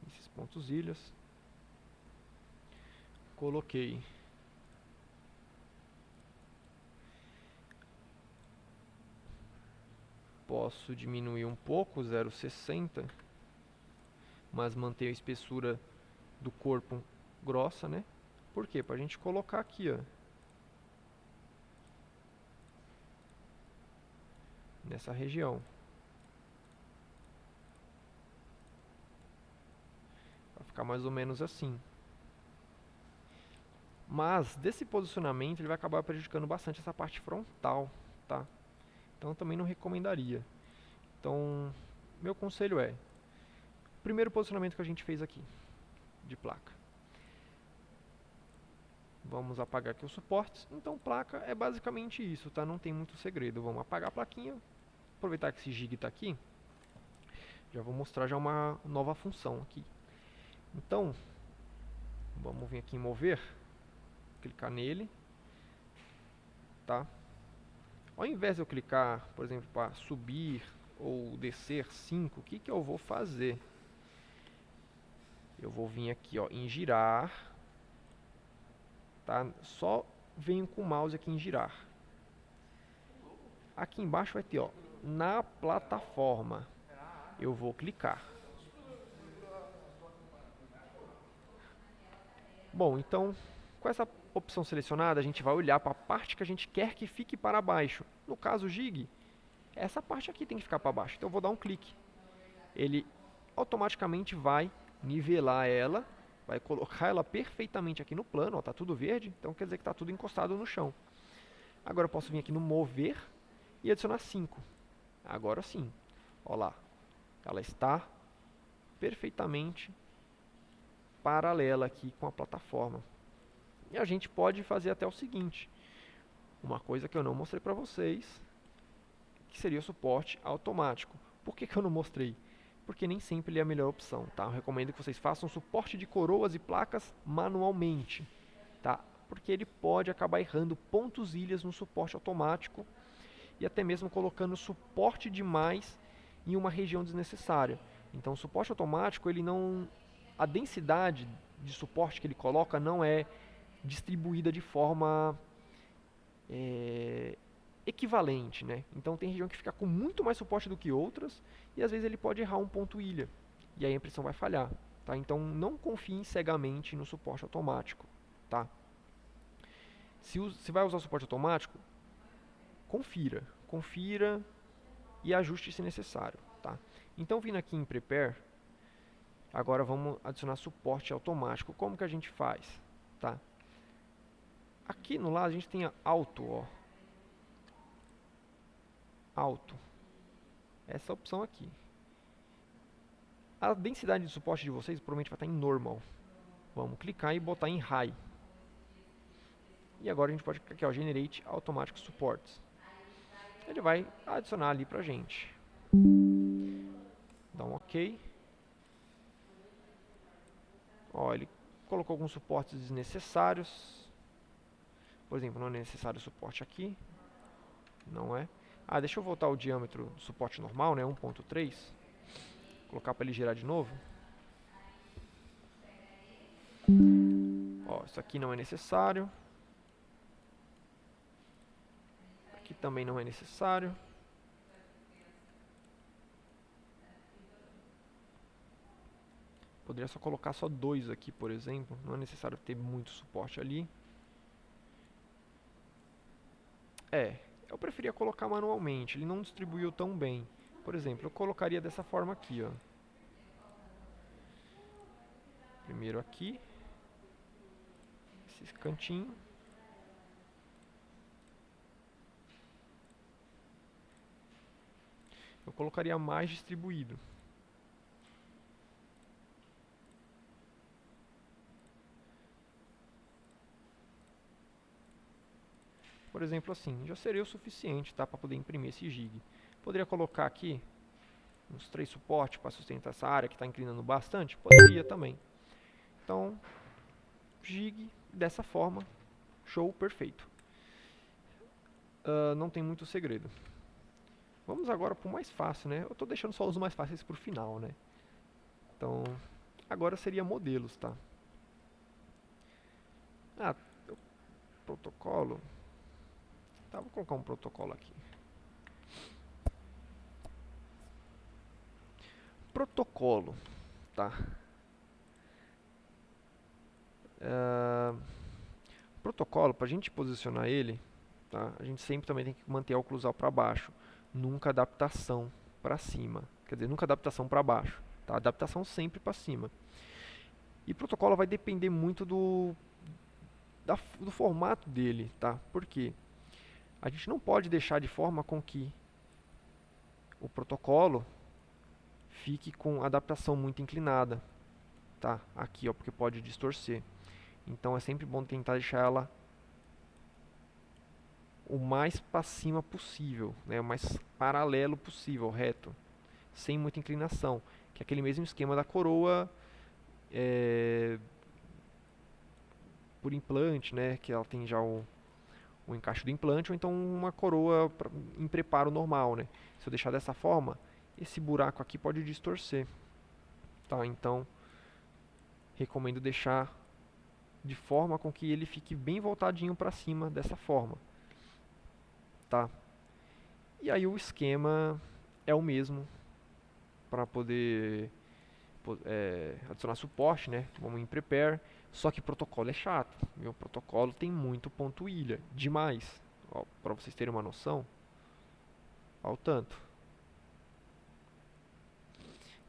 Esses pontos ilhas. Coloquei posso diminuir um pouco, 0,60, mas manter a espessura do corpo grossa, né? Por quê? Para a gente colocar aqui, ó, nessa região. Vai ficar mais ou menos assim. Mas desse posicionamento ele vai acabar prejudicando bastante essa parte frontal, tá? Então eu também não recomendaria. Então, meu conselho é: primeiro posicionamento que a gente fez aqui de placa. Vamos apagar aqui os suportes. Então, placa é basicamente isso, tá? Não tem muito segredo. Vamos apagar a plaquinha. Aproveitar que esse jig está aqui, já vou mostrar já uma nova função aqui. Então, vamos vir aqui em mover, clicar nele, tá? Ao invés de eu clicar, por exemplo, para subir ou descer 5, o que que eu vou fazer? Eu vou vir aqui, ó, em girar, tá? Só venho com o mouse aqui em girar. Aqui embaixo vai ter, ó, na plataforma. Eu vou clicar. Bom, então, com essa opção selecionada, a gente vai olhar para a parte que a gente quer que fique para baixo. No caso, o jig, essa parte aqui tem que ficar para baixo. Então, eu vou dar um clique. Ele automaticamente vai nivelar ela, vai colocar ela perfeitamente aqui no plano. Está tudo verde, então quer dizer que está tudo encostado no chão. Agora, eu posso vir aqui no mover e adicionar 5. Agora sim, olha lá, ela está perfeitamente paralela aqui com a plataforma. E a gente pode fazer até o seguinte, uma coisa que eu não mostrei para vocês, que seria o suporte automático. Por que eu não mostrei? Porque nem sempre ele é a melhor opção, tá? Eu recomendo que vocês façam suporte de coroas e placas manualmente, tá? Porque ele pode acabar errando pontos ilhas no suporte automático e até mesmo colocando suporte demais em uma região desnecessária. Então, o suporte automático, ele não, a densidade de suporte que ele coloca não é distribuída de forma equivalente, né? Então tem região que fica com muito mais suporte do que outras e às vezes ele pode errar um ponto ilha e aí a impressão vai falhar, tá? Então não confie cegamente no suporte automático, tá? Se vai usar o suporte automático, confira e ajuste se necessário, tá? Então vindo aqui em Prepare, agora vamos adicionar suporte automático. Como que a gente faz, tá? Aqui no lado a gente tem a Auto, ó. Auto. Essa opção aqui. A densidade de suporte de vocês provavelmente vai estar em Normal. Vamos clicar e botar em High. E agora a gente pode clicar aqui, ó, Generate Automatic Supports. Ele vai adicionar ali pra gente. Dá um OK. Ó, ele colocou alguns suportes desnecessários. Por exemplo, não é necessário suporte aqui. Não é. Ah, deixa eu voltar o diâmetro do suporte normal, né? 1.3. Colocar para ele girar de novo. Ó, isso aqui não é necessário. Aqui também não é necessário. Poderia só colocar só 2 aqui, por exemplo. Não é necessário ter muito suporte ali. Eu preferia colocar manualmente. Ele não distribuiu tão bem. Por exemplo, eu colocaria dessa forma aqui, ó. Primeiro aqui, esse cantinho. Eu colocaria mais distribuído. Por exemplo, assim, já seria o suficiente, tá, para poder imprimir esse jig. Poderia colocar aqui uns 3 suportes para sustentar essa área que está inclinando bastante? Poderia também. Então, jig dessa forma, show, perfeito. Não tem muito segredo. Vamos agora para o mais fácil, né? Eu estou deixando só os mais fáceis para o final, né? Então, agora seria modelos, tá? Protocolo. Tá, vou colocar um protocolo aqui. Protocolo, tá? Protocolo, para a gente posicionar ele, tá? A gente sempre também tem que manter a oclusal para baixo, nunca adaptação para cima. Quer dizer, nunca adaptação para baixo, tá? Adaptação sempre para cima. E protocolo vai depender muito do formato dele, tá? Por quê? A gente não pode deixar de forma com que o protocolo fique com adaptação muito inclinada, tá? Aqui, ó, porque pode distorcer. Então é sempre bom tentar deixar ela o mais para cima possível, né? O mais paralelo possível, reto, sem muita inclinação, que é aquele mesmo esquema da coroa por implante, né? Que ela tem já o encaixe do implante, ou então uma coroa em preparo normal, né? Se eu deixar dessa forma, esse buraco aqui pode distorcer, tá? Então, recomendo deixar de forma com que ele fique bem voltadinho para cima dessa forma, tá? E aí o esquema é o mesmo para poder adicionar suporte, né? Vamos em prepare. Só que protocolo é chato. Meu protocolo tem muito ponto ilha, demais. Para vocês terem uma noção, ao tanto.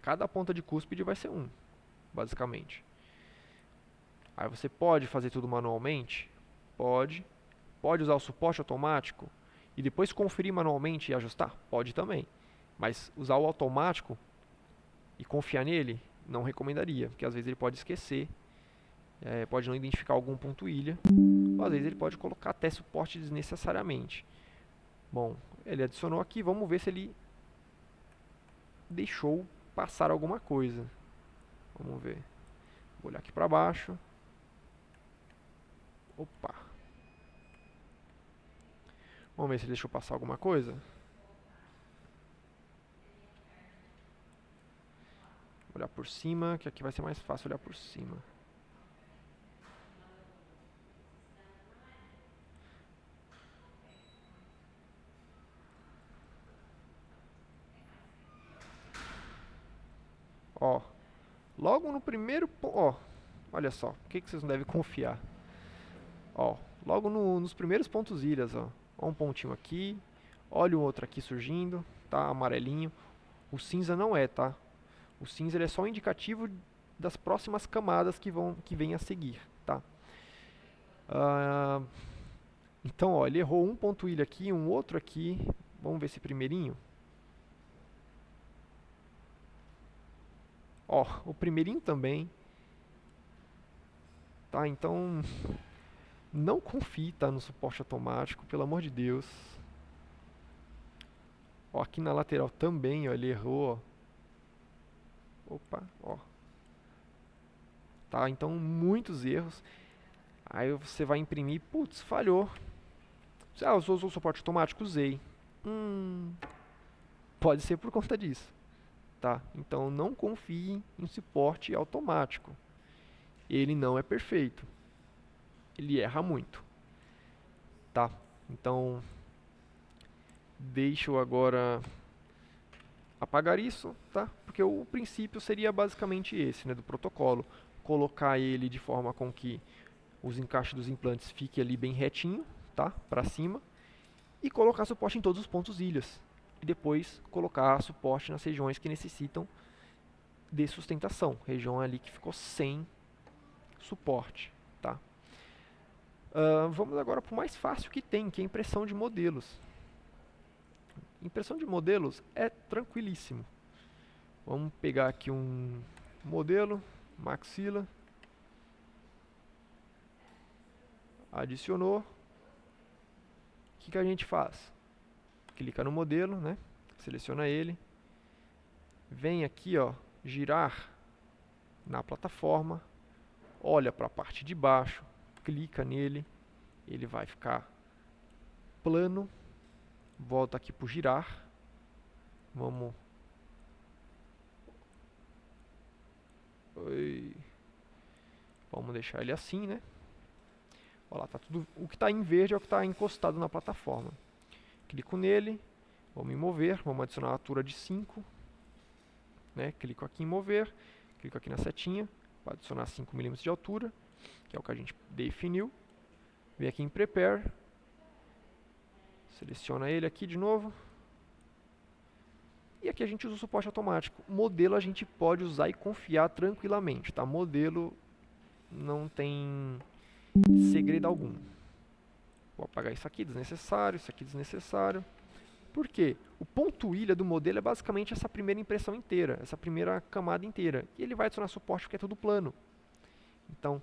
Cada ponta de cúspide vai ser um, basicamente. Aí você pode fazer tudo manualmente? Pode. Pode usar o suporte automático e depois conferir manualmente e ajustar? Pode também. Mas usar o automático e confiar nele, não recomendaria, porque às vezes ele pode esquecer, pode não identificar algum ponto ilha, ou às vezes ele pode colocar até suporte desnecessariamente. Bom, ele adicionou aqui, vamos ver se ele deixou passar alguma coisa. Vamos ver. Vou olhar aqui para baixo. Opa. Vamos ver se ele deixou passar alguma coisa. Vou olhar por cima, que aqui vai ser mais fácil olhar por cima. Ó, logo no primeiro ponto, ó, olha só, por que vocês não devem confiar? Ó, logo nos primeiros pontos ilhas, ó um pontinho aqui, olha o outro aqui surgindo, tá, amarelinho. O cinza não é, tá? O cinza ele é só um indicativo das próximas camadas que vêm a seguir, tá? Então, ó, ele errou um ponto ilha aqui, um outro aqui. Vamos ver esse primeirinho. Ó, o primeirinho também. Tá, então não confie, tá, no suporte automático, pelo amor de Deus. Ó, aqui na lateral também, ó, ele errou, ó. Opa, ó. Tá, então muitos erros. Aí você vai imprimir, putz, falhou. Ah, usou o suporte automático? Usei. Pode ser por conta disso. Tá? Então não confie em suporte automático. Ele não é perfeito. Ele erra muito. Tá? Então deixa eu agora apagar isso, tá? Porque o princípio seria basicamente esse, né, do protocolo. Colocar ele de forma com que os encaixes dos implantes fiquem ali bem retinho, tá? Para cima. E colocar suporte em todos os pontos ilhas. E depois colocar suporte nas regiões que necessitam de sustentação. Região ali que ficou sem suporte, tá? Vamos agora para o mais fácil que tem, que é a impressão de modelos. Impressão de modelos é tranquilíssimo. Vamos pegar aqui um modelo, Maxila, adicionou. O que a gente faz? Clica no modelo, né? Seleciona ele, vem aqui, ó, girar na plataforma, olha para a parte de baixo, clica nele, ele vai ficar plano, volta aqui para o girar, vamos deixar ele assim, né? Olha lá, tá tudo, o que está em verde é o que está encostado na plataforma. Clico nele, vamos em mover, vamos adicionar uma altura de 5, né? Clico aqui em mover, clico aqui na setinha, para adicionar 5 mm de altura, que é o que a gente definiu. Vem aqui em prepare, seleciona ele aqui de novo. E aqui a gente usa o suporte automático. Modelo a gente pode usar e confiar tranquilamente, tá? Modelo não tem segredo algum. Vou apagar isso aqui, desnecessário. Por quê? O ponto ilha do modelo é basicamente essa primeira impressão inteira, essa primeira camada inteira. E ele vai adicionar suporte porque é tudo plano. Então,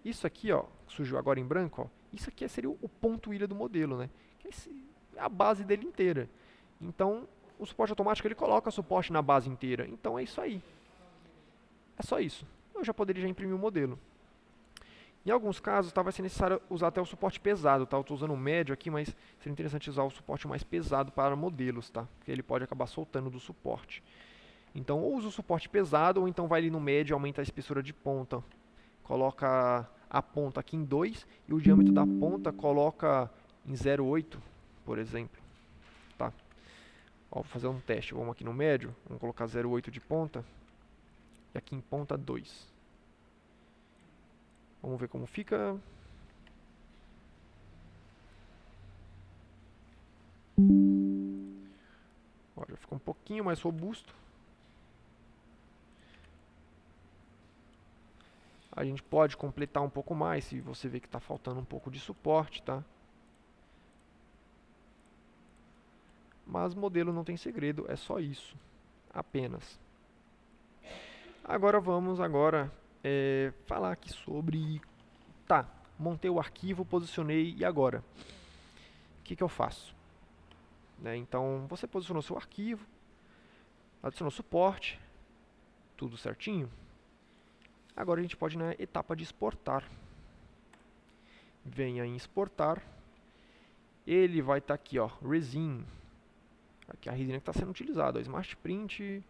isso aqui, ó, surgiu agora em branco, ó, isso aqui seria o ponto ilha do modelo, né? Que é a base dele inteira. Então, o suporte automático ele coloca suporte na base inteira. Então é isso aí. É só isso. Eu já poderia imprimir o modelo. Em alguns casos, vai ser necessário usar até o suporte pesado, tá? Eu estou usando o médio aqui, mas seria interessante usar o suporte mais pesado para modelos, tá? Porque ele pode acabar soltando do suporte. Então, ou usa o suporte pesado, ou então vai ali no médio e aumenta a espessura de ponta. Coloca a ponta aqui em 2 e o diâmetro da ponta coloca em 0,8, por exemplo, tá? Ó, vou fazer um teste. Vamos aqui no médio, vamos colocar 0,8 de ponta e aqui em ponta 2. Vamos ver como fica. Olha, fica um pouquinho mais robusto. A gente pode completar um pouco mais se você vê que está faltando um pouco de suporte, tá? Mas modelo não tem segredo, é só isso, apenas. Agora vamos falar aqui sobre... Tá, montei o arquivo, posicionei, e agora? O que eu faço? Né, então, você posicionou seu arquivo, adicionou suporte, tudo certinho. Agora a gente pode ir na etapa de exportar. Venha em exportar. Ele vai estar aqui, ó, Resin. Aqui é a resina que está sendo utilizada, ó, Smart Print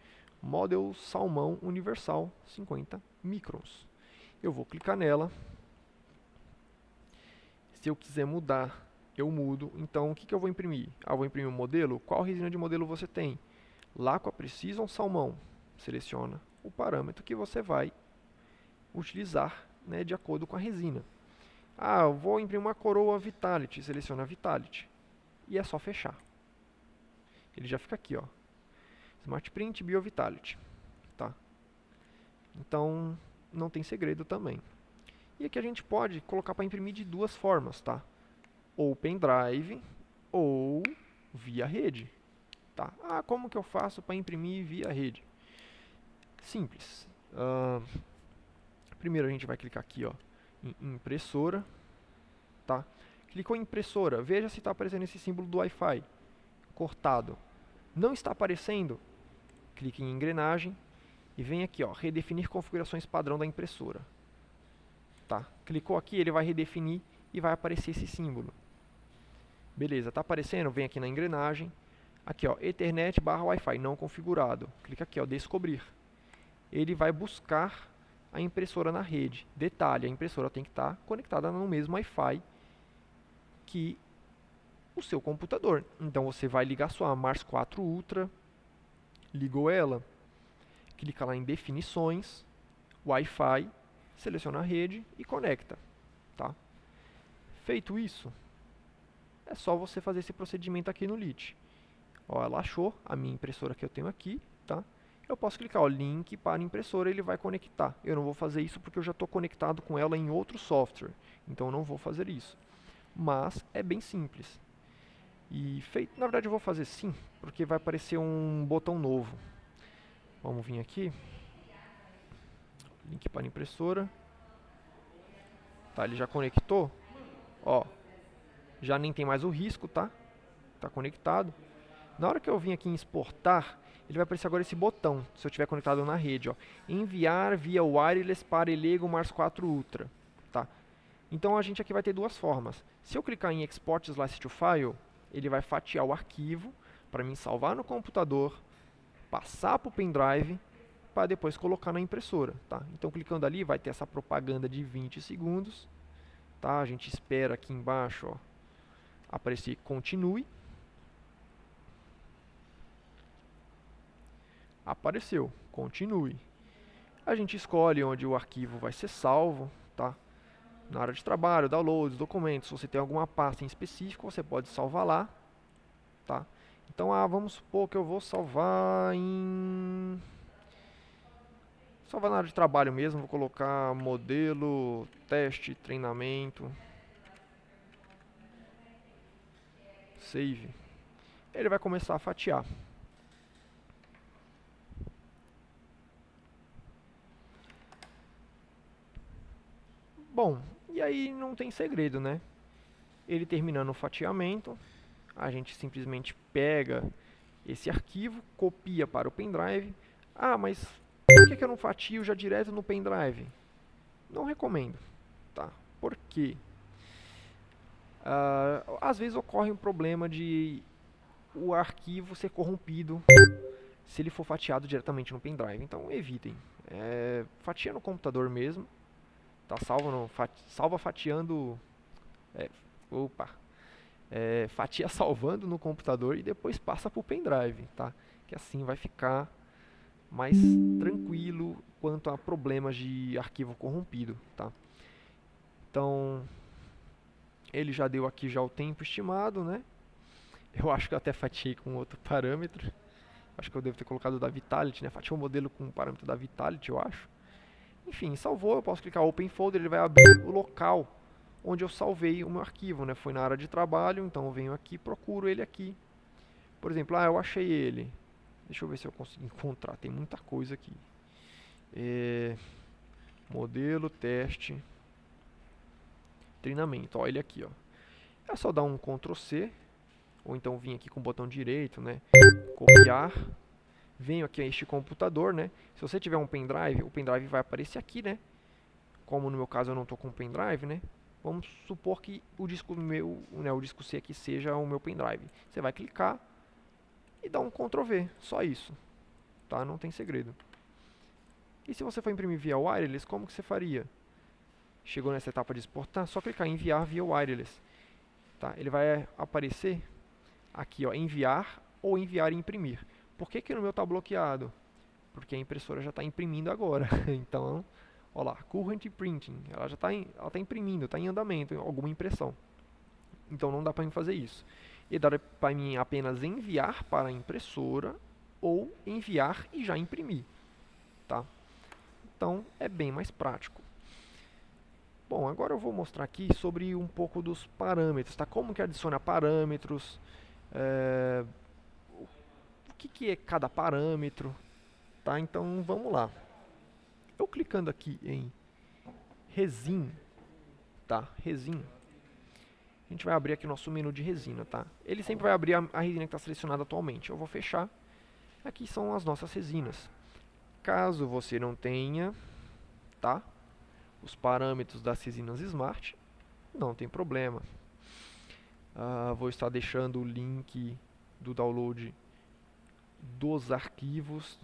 Model Salmão Universal 50 microns. Eu vou clicar nela. Se eu quiser mudar, eu mudo. Então, o que eu vou imprimir? Eu vou imprimir um modelo. Qual resina de modelo você tem? Laqua Precision Salmão. Seleciona o parâmetro que você vai utilizar, né, de acordo com a resina. Eu vou imprimir uma coroa Vitality. Seleciona Vitality. E é só fechar. Ele já fica aqui, ó. Smart Print Bio Vitality. Tá? Então, não tem segredo também. E aqui a gente pode colocar para imprimir de duas formas, tá? Ou pendrive, ou via rede. Tá? Como que eu faço para imprimir via rede? Simples. Primeiro a gente vai clicar aqui, ó, em impressora. Tá? Clicou em impressora, veja se está aparecendo esse símbolo do Wi-Fi. Cortado. Não está aparecendo? Clique em engrenagem e vem aqui, ó, redefinir configurações padrão da impressora. Tá? Clicou aqui, ele vai redefinir e vai aparecer esse símbolo. Beleza, está aparecendo? Vem aqui na engrenagem. Aqui, ó, Ethernet / Wi-Fi não configurado. Clica aqui, ó, descobrir. Ele vai buscar a impressora na rede. Detalhe, a impressora tem que estar conectada no mesmo Wi-Fi que o seu computador. Então você vai ligar sua Mars 4 Ultra, ligou ela, clica lá em definições, Wi-Fi, seleciona a rede e conecta. Tá? Feito isso, é só você fazer esse procedimento aqui no LIT. Ó, ela achou a minha impressora que eu tenho aqui, tá? eu posso clicar, ó, link para impressora, ele vai conectar. Eu não vou fazer isso porque eu já estou conectado com ela em outro software, então eu não vou fazer isso. Mas é bem simples. E feito, na verdade eu vou fazer sim, porque vai aparecer um botão novo. Vamos vir aqui, link para impressora. Tá, ele já conectou, ó, já nem tem mais o risco, tá? Tá conectado. Na hora que eu vim aqui em exportar, ele vai aparecer agora esse botão, se eu estiver conectado na rede, ó, enviar via wireless para Elego Mars 4 Ultra, tá? Então a gente aqui vai ter duas formas. Se eu clicar em Export Slice to File, ele vai fatiar o arquivo para mim salvar no computador, passar para o pendrive, para depois colocar na impressora, tá? Então clicando ali vai ter essa propaganda de 20 segundos, tá? A gente espera aqui embaixo, ó, aparecer continue. Apareceu, continue. A gente escolhe onde o arquivo vai ser salvo, tá? Na área de trabalho, downloads, documentos, se você tem alguma pasta em específico, você pode salvar lá, tá? Então, vamos supor que eu vou salvar na área de trabalho mesmo, vou colocar modelo, teste, treinamento, save. Ele vai começar a fatiar. Bom, e aí não tem segredo, né? Ele terminando o fatiamento, a gente simplesmente pega esse arquivo, copia para o pendrive. Mas por que eu não fatio já direto no pendrive? Não recomendo, tá? Por quê? Às vezes ocorre um problema de o arquivo ser corrompido se ele for fatiado diretamente no pendrive. Então evitem. Fatia no computador mesmo, tá? Salva fatiando. Fatia salvando no computador e depois passa para o pendrive, tá? Que assim vai ficar mais tranquilo quanto a problemas de arquivo corrompido, tá? Então, ele já deu aqui já o tempo estimado, né? Eu acho que eu até fatiei com outro parâmetro. Acho que eu devo ter colocado da Vitality, né? Fatiei o modelo com o parâmetro da Vitality, eu acho. Enfim, salvou, eu posso clicar Open Folder, ele vai abrir o local onde eu salvei o meu arquivo, né? Foi na área de trabalho, então eu venho aqui, procuro ele aqui. Por exemplo, eu achei ele. Deixa eu ver se eu consigo encontrar, tem muita coisa aqui. Modelo, teste, treinamento, ó, ele aqui, ó. É só dar um Ctrl C, ou então vir aqui com o botão direito, né? Copiar. Venho aqui a este computador, né? Se você tiver um pendrive, o pendrive vai aparecer aqui, né? Como no meu caso eu não estou com pendrive, né? Vamos supor que o disco meu, né, o disco C aqui seja o meu pendrive. Você vai clicar e dar um Ctrl V, só isso, tá? Não tem segredo. E se você for imprimir via wireless, como que você faria? Chegou nessa etapa de exportar, só clicar em enviar via wireless, tá? Ele vai aparecer aqui, ó, enviar ou enviar e imprimir. Por que que no meu está bloqueado? Porque a impressora já está imprimindo agora. Então, ó lá, current printing, ela já está imprimindo, está em andamento, alguma impressão. Então não dá para mim fazer isso. E dá para mim apenas enviar para a impressora ou enviar e já imprimir, tá? Então é bem mais prático. Bom, agora eu vou mostrar aqui sobre um pouco dos parâmetros, tá? Como que adiciona parâmetros, o que é cada parâmetro, tá? Então vamos lá. Eu clicando aqui em Resin, tá? Resin. A gente vai abrir aqui nosso menu de resina, tá? Ele sempre vai abrir a resina que está selecionada atualmente. Eu vou fechar. Aqui são as nossas resinas. Caso você não tenha, tá? Os parâmetros das resinas Smart, não tem problema. Vou estar deixando o link do download dos arquivos,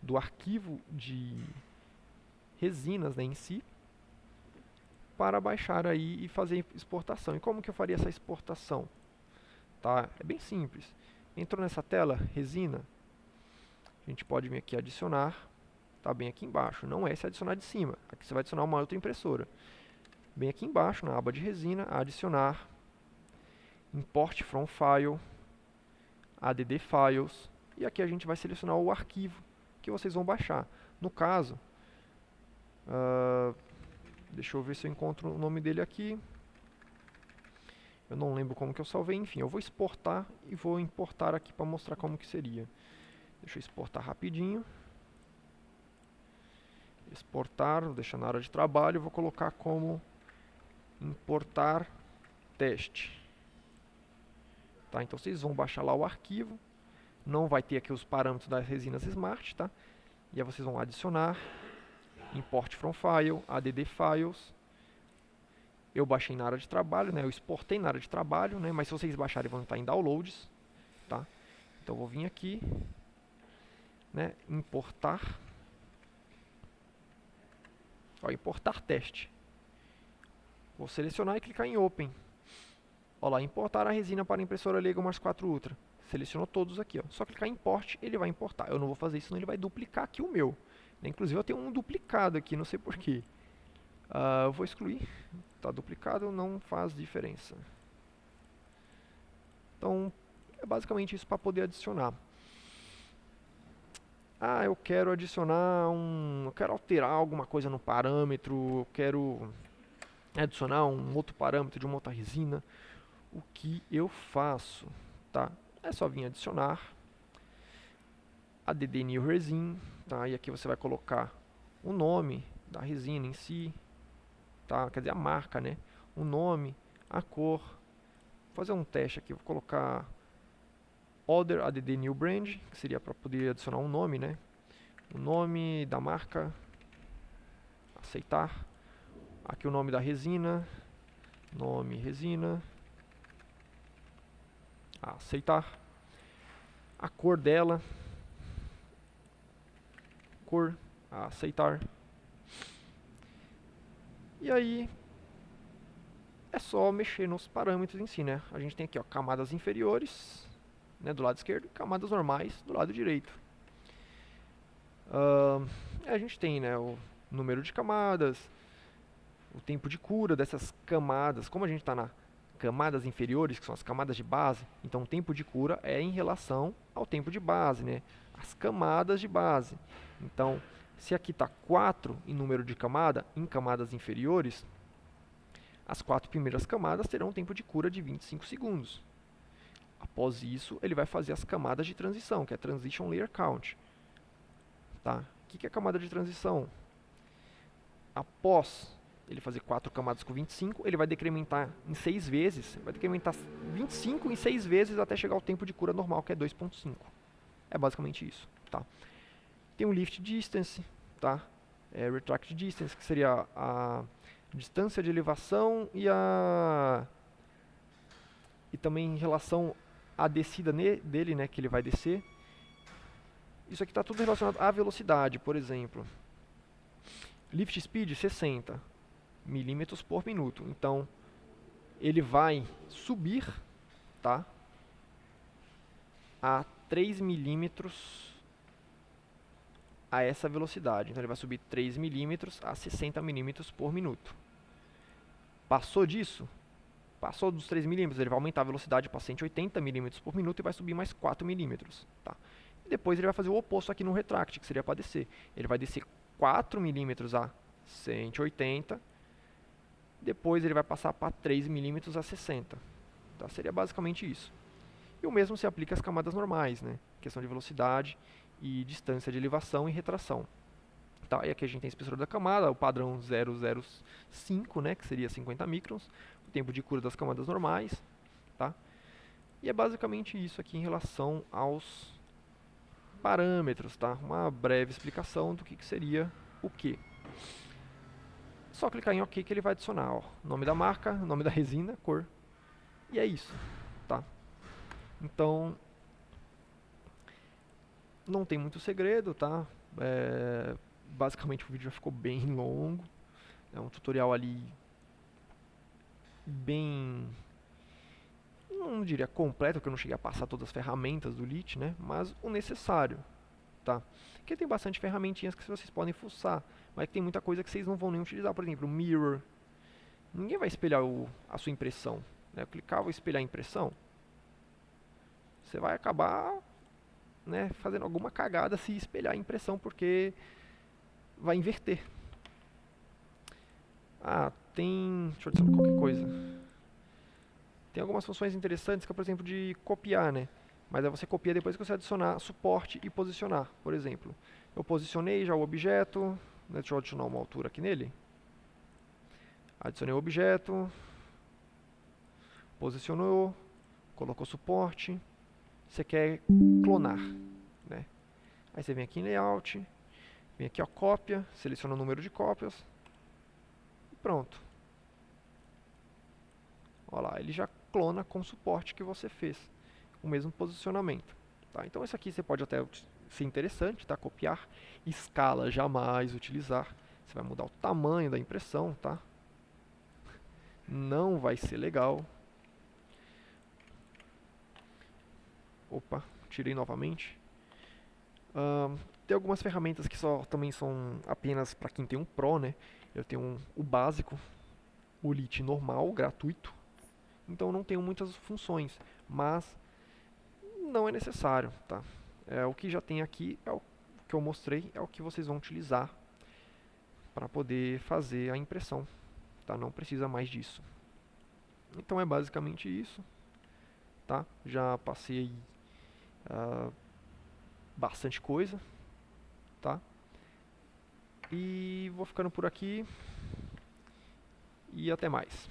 do arquivo de resinas, né, em si, para baixar aí e fazer exportação. E como que eu faria essa exportação? Tá? É bem simples. Entrou nessa tela, resina, a gente pode vir aqui adicionar, tá bem aqui embaixo. Não é esse adicionar de cima, aqui você vai adicionar uma outra impressora. Bem aqui embaixo, na aba de resina, adicionar, import from file, add files, e aqui a gente vai selecionar o arquivo que vocês vão baixar. No caso, deixa eu ver se eu encontro o nome dele aqui. Eu não lembro como que eu salvei, enfim, eu vou exportar e vou importar aqui para mostrar como que seria. Deixa eu exportar rapidinho. Exportar, vou deixar na área de trabalho, vou colocar como importar teste. Tá, então vocês vão baixar lá o arquivo, não vai ter aqui os parâmetros das resinas Smart, tá? E aí vocês vão adicionar, import from file, add files. Eu baixei na área de trabalho, né? Eu exportei na área de trabalho, né? Mas se vocês baixarem vão estar em downloads, tá? Então eu vou vir aqui, né? Importar. Ó, importar teste. Vou selecionar e clicar em Open. Olha lá, importar a resina para a impressora Lego Mars 4 Ultra. Selecionou todos aqui, ó. Só clicar em Import, ele vai importar. Eu não vou fazer isso, senão ele vai duplicar aqui o meu. Inclusive eu tenho um duplicado aqui, não sei porquê. Eu vou excluir. Está duplicado, não faz diferença. Então, é basicamente isso para poder adicionar. Eu quero adicionar eu quero alterar alguma coisa no parâmetro, eu quero adicionar um outro parâmetro de uma outra resina. O que eu faço, tá? É só vir adicionar add new resin, tá? E aqui você vai colocar o nome da resina em si, tá? Quer dizer, a marca, né? O nome, a cor. Vou fazer um teste aqui, vou colocar Other add new brand, que seria para poder adicionar um nome, né? O nome da marca, aceitar. Aqui o nome da resina, nome resina, aceitar. A cor dela, cor, aceitar. E aí é só mexer nos parâmetros em si, né? A gente tem aqui, ó, camadas inferiores, né, do lado esquerdo, e camadas normais do lado direito. A gente tem, né, o número de camadas, o tempo de cura dessas camadas. Como a gente está na camadas inferiores, que são as camadas de base, então o tempo de cura é em relação ao tempo de base, né? As camadas de base. Então, se aqui está 4 em número de camada, em camadas inferiores, as 4 primeiras camadas terão um tempo de cura de 25 segundos. Após isso, ele vai fazer as camadas de transição, que é Transition Layer Count. Tá? O que é camada de transição? Após ele fazer 4 camadas com 25, ele vai decrementar em 6 vezes, vai decrementar 25 em 6 vezes até chegar ao tempo de cura normal, que é 2.5. É basicamente isso. Tá? Tem o Lift Distance, tá? Retract Distance, que seria a distância de elevação e também em relação à descida dele, né, que ele vai descer. Isso aqui está tudo relacionado à velocidade, por exemplo. Lift Speed 60 milímetros por minuto. Então, ele vai subir, tá, a 3 milímetros a essa velocidade. Então, ele vai subir 3 milímetros a 60 milímetros por minuto. Passou disso, passou dos 3 milímetros, ele vai aumentar a velocidade para 180 milímetros por minuto e vai subir mais 4 milímetros. Tá? E depois ele vai fazer o oposto aqui no Retract, que seria para descer. Ele vai descer 4 milímetros a 180, depois ele vai passar para 3 milímetros a 60. Tá? Seria basicamente isso. E o mesmo se aplica às camadas normais, né? Questão de velocidade e distância de elevação e retração. Tá? E aqui a gente tem a espessura da camada, o padrão 005, né? Que seria 50 microns, o tempo de cura das camadas normais. Tá? E é basicamente isso aqui em relação aos parâmetros. Tá? Uma breve explicação do que seria o que. Só clicar em OK que ele vai adicionar, ó, nome da marca, nome da resina, cor. E é isso, tá? Então, não tem muito segredo, tá? Basicamente o vídeo já ficou bem longo. É um tutorial ali bem, não diria completo, porque eu não cheguei a passar todas as ferramentas do Lit, né? Mas o necessário, tá? Porque tem bastante ferramentinhas que vocês podem fuçar, mas tem muita coisa que vocês não vão nem utilizar. Por exemplo, o Mirror. Ninguém vai espelhar a sua impressão, né? Eu clicar, vou espelhar a impressão. Você vai acabar né, fazendo alguma cagada se espelhar a impressão, porque vai inverter. Deixa eu adicionar qualquer coisa. Tem algumas funções interessantes que é, por exemplo, de copiar, né? Mas aí você copia depois que você adicionar suporte e posicionar. Por exemplo, eu posicionei já o objeto, né, deixa eu adicionar uma altura aqui nele. Adicionei o objeto, posicionou, colocou suporte. Você quer clonar, né? Aí você vem aqui em Layout, vem aqui ó, cópia, seleciona o número de cópias e pronto. Olha lá, ele já clona com o suporte que você fez, o mesmo posicionamento. Tá? Então isso aqui você pode até ser interessante, tá? Copiar, escala jamais utilizar. Você vai mudar o tamanho da impressão, tá? Não vai ser legal. Opa, tirei novamente. Tem algumas ferramentas que também são apenas para quem tem um Pro, né? Eu tenho o básico, o Lite normal, gratuito. Então não tenho muitas funções, mas não é necessário, tá? O que já tem aqui é o que eu mostrei, é o que vocês vão utilizar para poder fazer a impressão, tá? Não precisa mais disso. Então é basicamente isso, tá? Já passei bastante coisa, tá? E vou ficando por aqui e até mais.